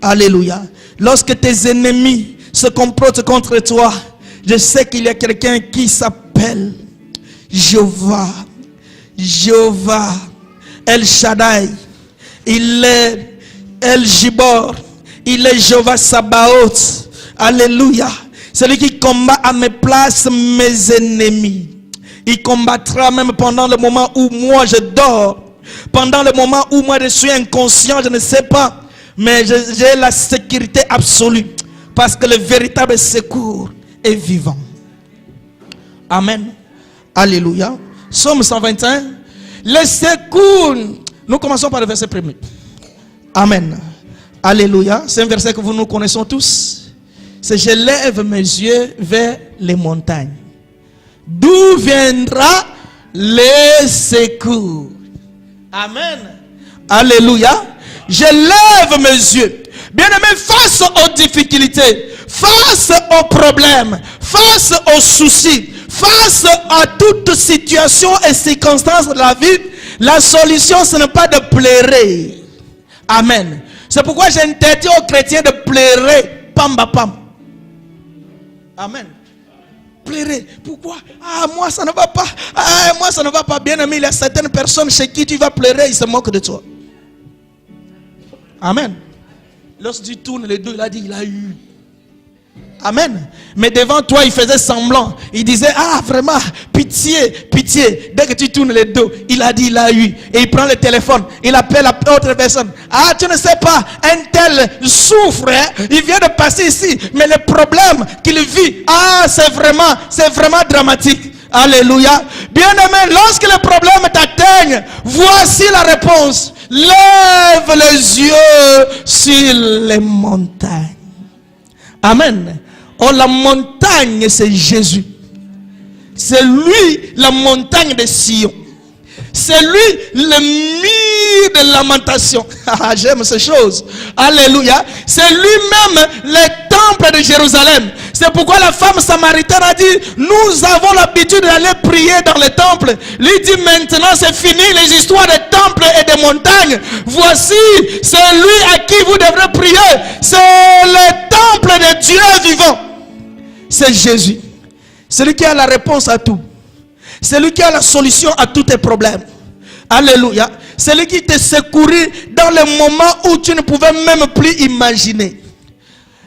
Speaker 1: Alléluia. Lorsque tes ennemis se complotent contre toi, je sais qu'il y a quelqu'un qui s'appelle Jéhovah. Jéhovah. El Shaddai. Il est El Gibor. Il est Jéhovah Sabaoth. Alléluia. Celui qui combat à mes places mes ennemis. Il combattra même pendant le moment où moi je dors. Pendant le moment où moi je suis inconscient, je ne sais pas. Mais j'ai la sécurité absolue. Parce que le véritable secours est vivant. Amen. Alléluia. Psaume 121. Le secours. Nous commençons par le verset 1er. Amen. Alléluia. C'est un verset que nous connaissons tous. C'est: je lève mes yeux vers les montagnes. D'où viendra le secours? Amen. Alléluia. Je lève mes yeux. Bien-aimé, face aux difficultés, face aux problèmes, face aux soucis, face à toute situation et circonstance de la vie, la solution, ce n'est pas de pleurer. Amen. C'est pourquoi j'interdis aux chrétiens de pleurer. Pamba pam. Amen. Pleurer. Pourquoi? Ah, moi ça ne va pas. Ah, moi ça ne va pas. Bien aimé, il y a certaines personnes chez qui tu vas pleurer, ils se moquent de toi. Amen. Lorsque tu tournes les deux, il a dit, il a eu. Amen. Mais devant toi, il faisait semblant. Il disait, ah vraiment, pitié, pitié. Dès que tu tournes les deux, il a dit, il a eu. Et il prend le téléphone, il appelle l'autre personne. Ah, tu ne sais pas, un tel souffre, hein? Il vient de passer ici. Mais le problème qu'il vit, ah, c'est vraiment dramatique. Alléluia. Bien-aimé, lorsque le problème t'atteigne, voici la réponse. Lève les yeux sur les montagnes. Amen. Oh, la montagne, c'est Jésus. C'est lui, la montagne de Sion. C'est lui, le mur de lamentation. J'aime ces choses. Alléluia. C'est lui-même, le temple de Jérusalem. C'est pourquoi la femme samaritaine a dit, nous avons l'habitude d'aller prier dans le temple. Lui dit, maintenant c'est fini les histoires des temples et des montagnes. Voici, c'est lui à qui vous devrez prier. C'est le temple de Dieu vivant. C'est Jésus. Celui qui a la réponse à tout. Celui qui a la solution à tous tes problèmes. Alléluia. Celui qui te secourit dans le moment où tu ne pouvais même plus imaginer.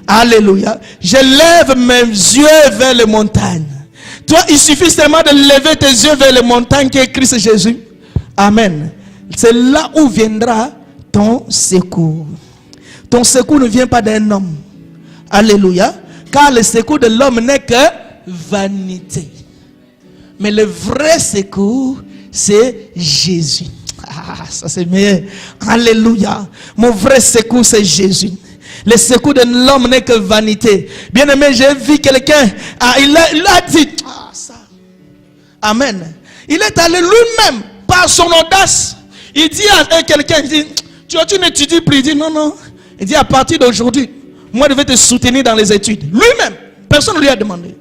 Speaker 1: Alléluia. Je lève mes yeux vers les montagnes. Toi, il suffit seulement de lever tes yeux vers les montagnes qui est Christ Jésus. Amen. C'est là où viendra ton secours. Ton secours ne vient pas d'un homme. Alléluia. Car le secours de l'homme n'est que vanité. Mais le vrai secours, c'est Jésus. Ah, ça c'est meilleur. Alléluia. Mon vrai secours, c'est Jésus. Le secours de l'homme n'est que vanité. Bien aimé, j'ai vu quelqu'un, il a dit, ça. Amen. Il est allé lui-même, par son audace. Il dit à quelqu'un, il dit, tu n'étudies plus. Il dit, non. Il dit, à partir d'aujourd'hui, moi je vais te soutenir dans les études. Lui-même, personne ne lui a demandé.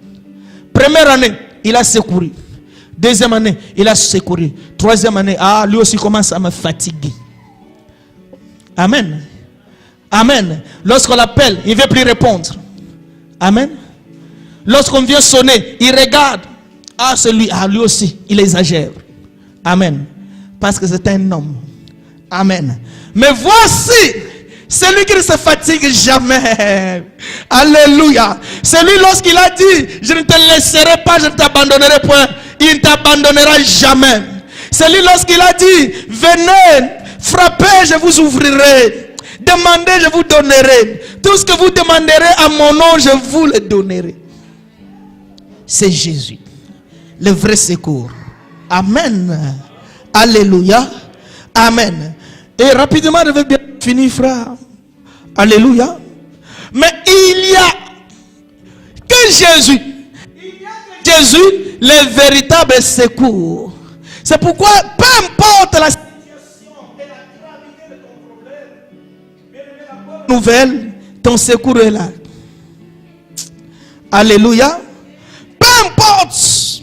Speaker 1: Première année, il a secouru. Deuxième année, il a secouru. Troisième année, lui aussi commence à me fatiguer. Amen. Amen. Lorsqu'on l'appelle, il ne veut plus répondre. Amen. Lorsqu'on vient sonner, il regarde. C'est lui. Lui aussi, il exagère. Amen. Parce que c'est un homme. Amen. Mais voici celui qui ne se fatigue jamais. Alléluia. C'est lui lorsqu'il a dit, je ne te laisserai pas, je ne t'abandonnerai point. Il ne t'abandonnera jamais. C'est lui lorsqu'il a dit, venez, frappez, je vous ouvrirai. Demandez, je vous donnerai. Tout ce que vous demanderez à mon nom, je vous le donnerai. C'est Jésus, le vrai secours. Amen. Alléluia. Amen. Et rapidement, je vais bien finir, frère. Alléluia. Mais il y a que Jésus. Jésus, le véritable secours. C'est pourquoi, peu importe la situation et la gravité de ton problème, la bonne nouvelle, ton secours est là. Alléluia. Peu importe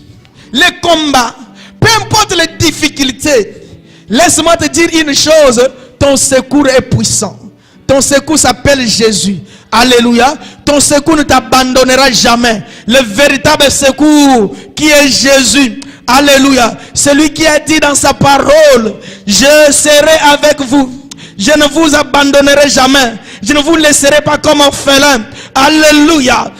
Speaker 1: les combats, peu importe les difficultés, laisse-moi te dire une chose, ton secours est puissant. Ton secours s'appelle Jésus. Alléluia. Ton secours ne t'abandonnera jamais. Le véritable secours qui est Jésus. Alléluia. Celui qui a dit dans sa parole, je serai avec vous. Je ne vous abandonnerai jamais. Je ne vous laisserai pas comme orphelin. Alléluia.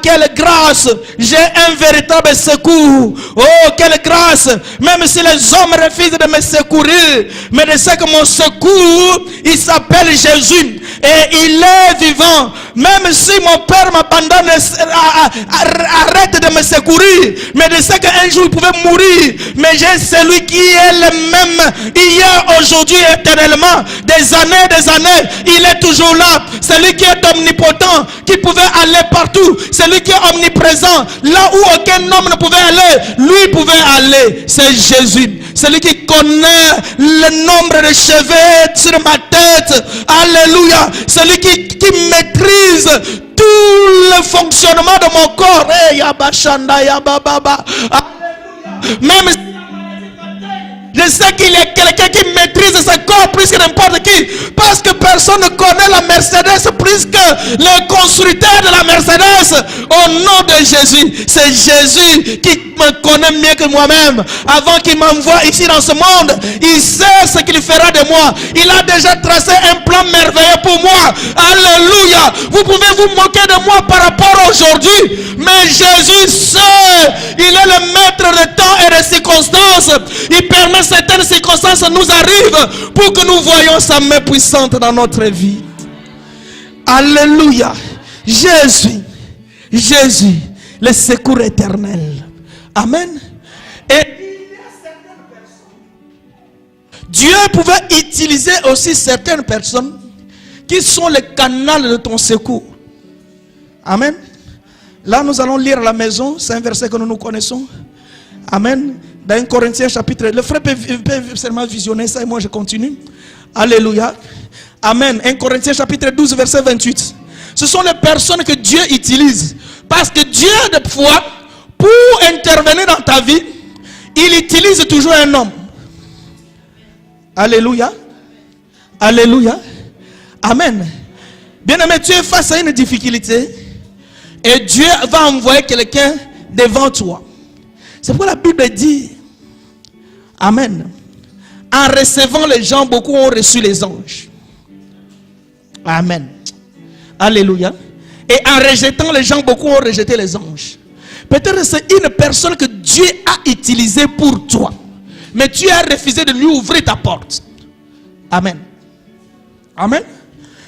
Speaker 1: Quelle grâce. J'ai un véritable secours. Oh, quelle grâce. Même si les hommes refusent de me secourir, mais je sais que mon secours, il s'appelle Jésus. Et il est vivant. Même si mon père m'abandonne, arrête de me secourir, mais je sais qu'un jour il pouvait mourir. Mais j'ai celui qui est le même hier, aujourd'hui, éternellement. Des années, il est toujours là. Celui qui est omnipotent, qui pouvait aller partout. Celui qui est omniprésent, là où aucun homme ne pouvait aller, lui pouvait aller. C'est Jésus. Celui qui connaît le nombre de cheveux sur ma tête. Alléluia. Celui qui maîtrise tout le fonctionnement de mon corps. Même si je sais qu'il y a quelqu'un qui maîtrise ce corps plus que n'importe qui. Parce que personne ne connaît la Mercedes plus que le constructeur de la Mercedes. Au nom de Jésus. C'est Jésus qui me connaît mieux que moi-même. Avant qu'il m'envoie ici dans ce monde, il sait ce qu'il fera de moi. Il a déjà tracé un plan merveilleux pour moi. Alléluia. Vous pouvez vous moquer de moi par rapport à aujourd'hui. Mais Jésus sait. Il est le maître de temps et de circonstances. Il permet certaines circonstances nous arrivent pour que nous voyions sa main puissante dans notre vie. Alléluia. Jésus, le secours éternel. Amen. Et Dieu pouvait utiliser aussi certaines personnes qui sont les canaux de ton secours. Amen. Là, nous allons lire à la maison. C'est un verset que nous connaissons. Amen. Dans 1 Corinthiens chapitre, le frère peut seulement visionner ça et moi je continue. Alléluia. Amen. 1 Corinthiens chapitre 12 verset 28. ce sont les personnes que Dieu utilise. Parce que Dieu, des fois, pour intervenir dans ta vie, il utilise toujours un homme. Alléluia. Alléluia. Amen. Bien-aimé, tu es face à une difficulté et Dieu va envoyer quelqu'un devant toi. C'est pourquoi la Bible dit, amen, en recevant les gens, beaucoup ont reçu les anges. Amen. Alléluia. Et en rejetant les gens, beaucoup ont rejeté les anges. Peut-être c'est une personne que Dieu a utilisée pour toi, mais tu as refusé de lui ouvrir ta porte. Amen. Amen.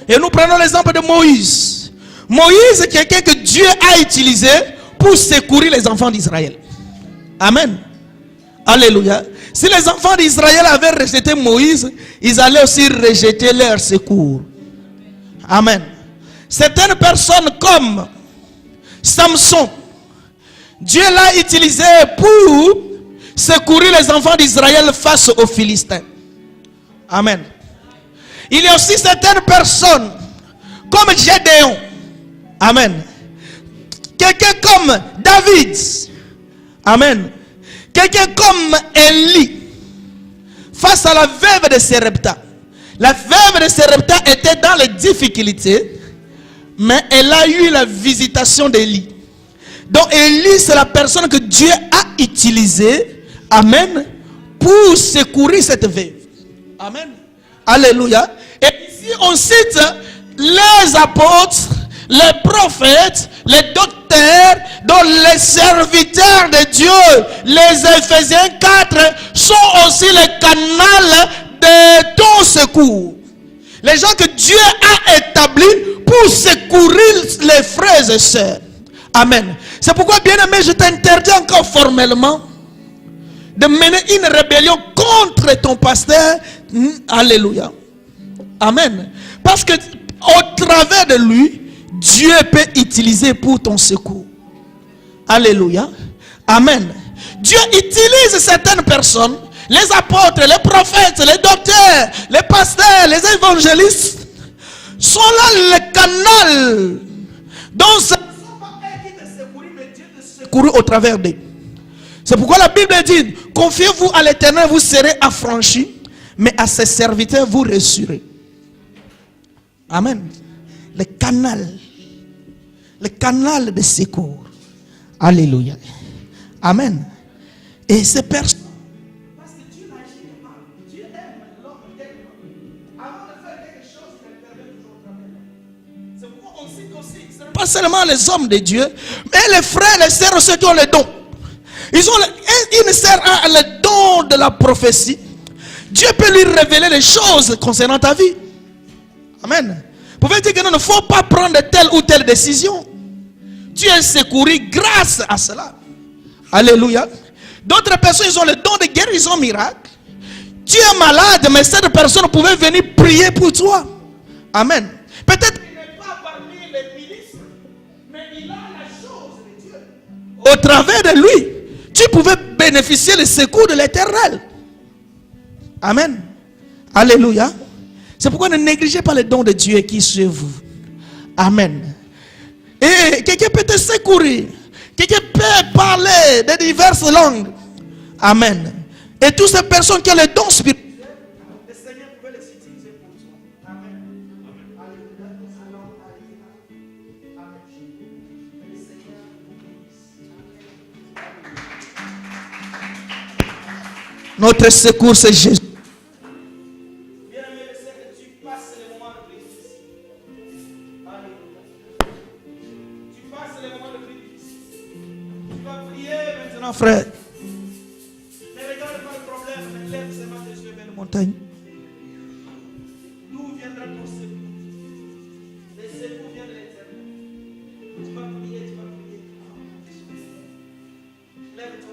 Speaker 1: Et nous prenons l'exemple de Moïse. Moïse est quelqu'un que Dieu a utilisé pour secourir les enfants d'Israël. Amen. Alléluia. Si les enfants d'Israël avaient rejeté Moïse, ils allaient aussi rejeter leur secours. Amen. Certaines personnes comme Samson, Dieu l'a utilisé pour secourir les enfants d'Israël face aux Philistins. Amen. Il y a aussi certaines personnes comme Gédéon. Amen. Quelqu'un comme David. Amen. Quelqu'un comme Élie. Face à la veuve de Sarepta. La veuve de Sarepta était dans les difficultés, mais elle a eu la visitation d'Élie. Donc Élie, c'est la personne que Dieu a utilisée, amen, pour secourir cette veuve. Amen. Alléluia. Et ici on cite les apôtres, les prophètes, les docteurs, dont les serviteurs de Dieu, les Éphésiens 4, sont aussi les canaux de ton secours. Les gens que Dieu a établis pour secourir les frères et sœurs. Amen. C'est pourquoi, bien-aimé, je t'interdis encore formellement de mener une rébellion contre ton pasteur. Alléluia. Amen. Parce que au travers de lui, Dieu peut utiliser pour ton secours. Alléluia. Amen. Dieu utilise certaines personnes, les apôtres, les prophètes, les docteurs, les pasteurs, les évangélistes, sont là le canal dont ce ne sont pas eux qui te secourir, mais Dieu te secourir au travers d'eux. C'est pourquoi la Bible dit, confiez-vous à l'Éternel, vous serez affranchis, mais à ses serviteurs, vous reçurez. Amen. Le canal de secours. Alléluia. Amen. Et ces personnes, parce que Dieu n'agit pas, Dieu aime l'homme tellement. Avant de faire quelque chose, il intervient toujours au travers d'eux. C'est pourquoi on cite aussi, ce n'est pas seulement les hommes de Dieu, mais les frères, les sœurs, ceux qui ont les dons. Une sœur a le don de la prophétie. Dieu peut lui révéler les choses concernant ta vie. Amen. Vous pouvez dire que non, il ne faut pas prendre telle ou telle décision. Tu es secouru grâce à cela. Alléluia. D'autres personnes, ils ont le don de guérison miracle. Tu es malade, mais cette personne pouvait venir prier pour toi. Amen. Peut-être qu'il n'est pas parmi les ministres, mais il a la chose de Dieu. Au travers de lui, tu pouvais bénéficier le secours de l'Éternel. Amen. Alléluia. C'est pourquoi ne négligez pas les dons de Dieu qui sont sur vous. Amen. Et quelqu'un peut te secourir. Quelqu'un peut parler de diverses langues. Amen. Et toutes ces personnes qui ont les dons spirituels, le Seigneur pouvait les utiliser pour toi. Amen. Alléluia. Notre secours, c'est Jésus. Frère, ne regarde pas le problème, mais lève ses mains vers les montagne.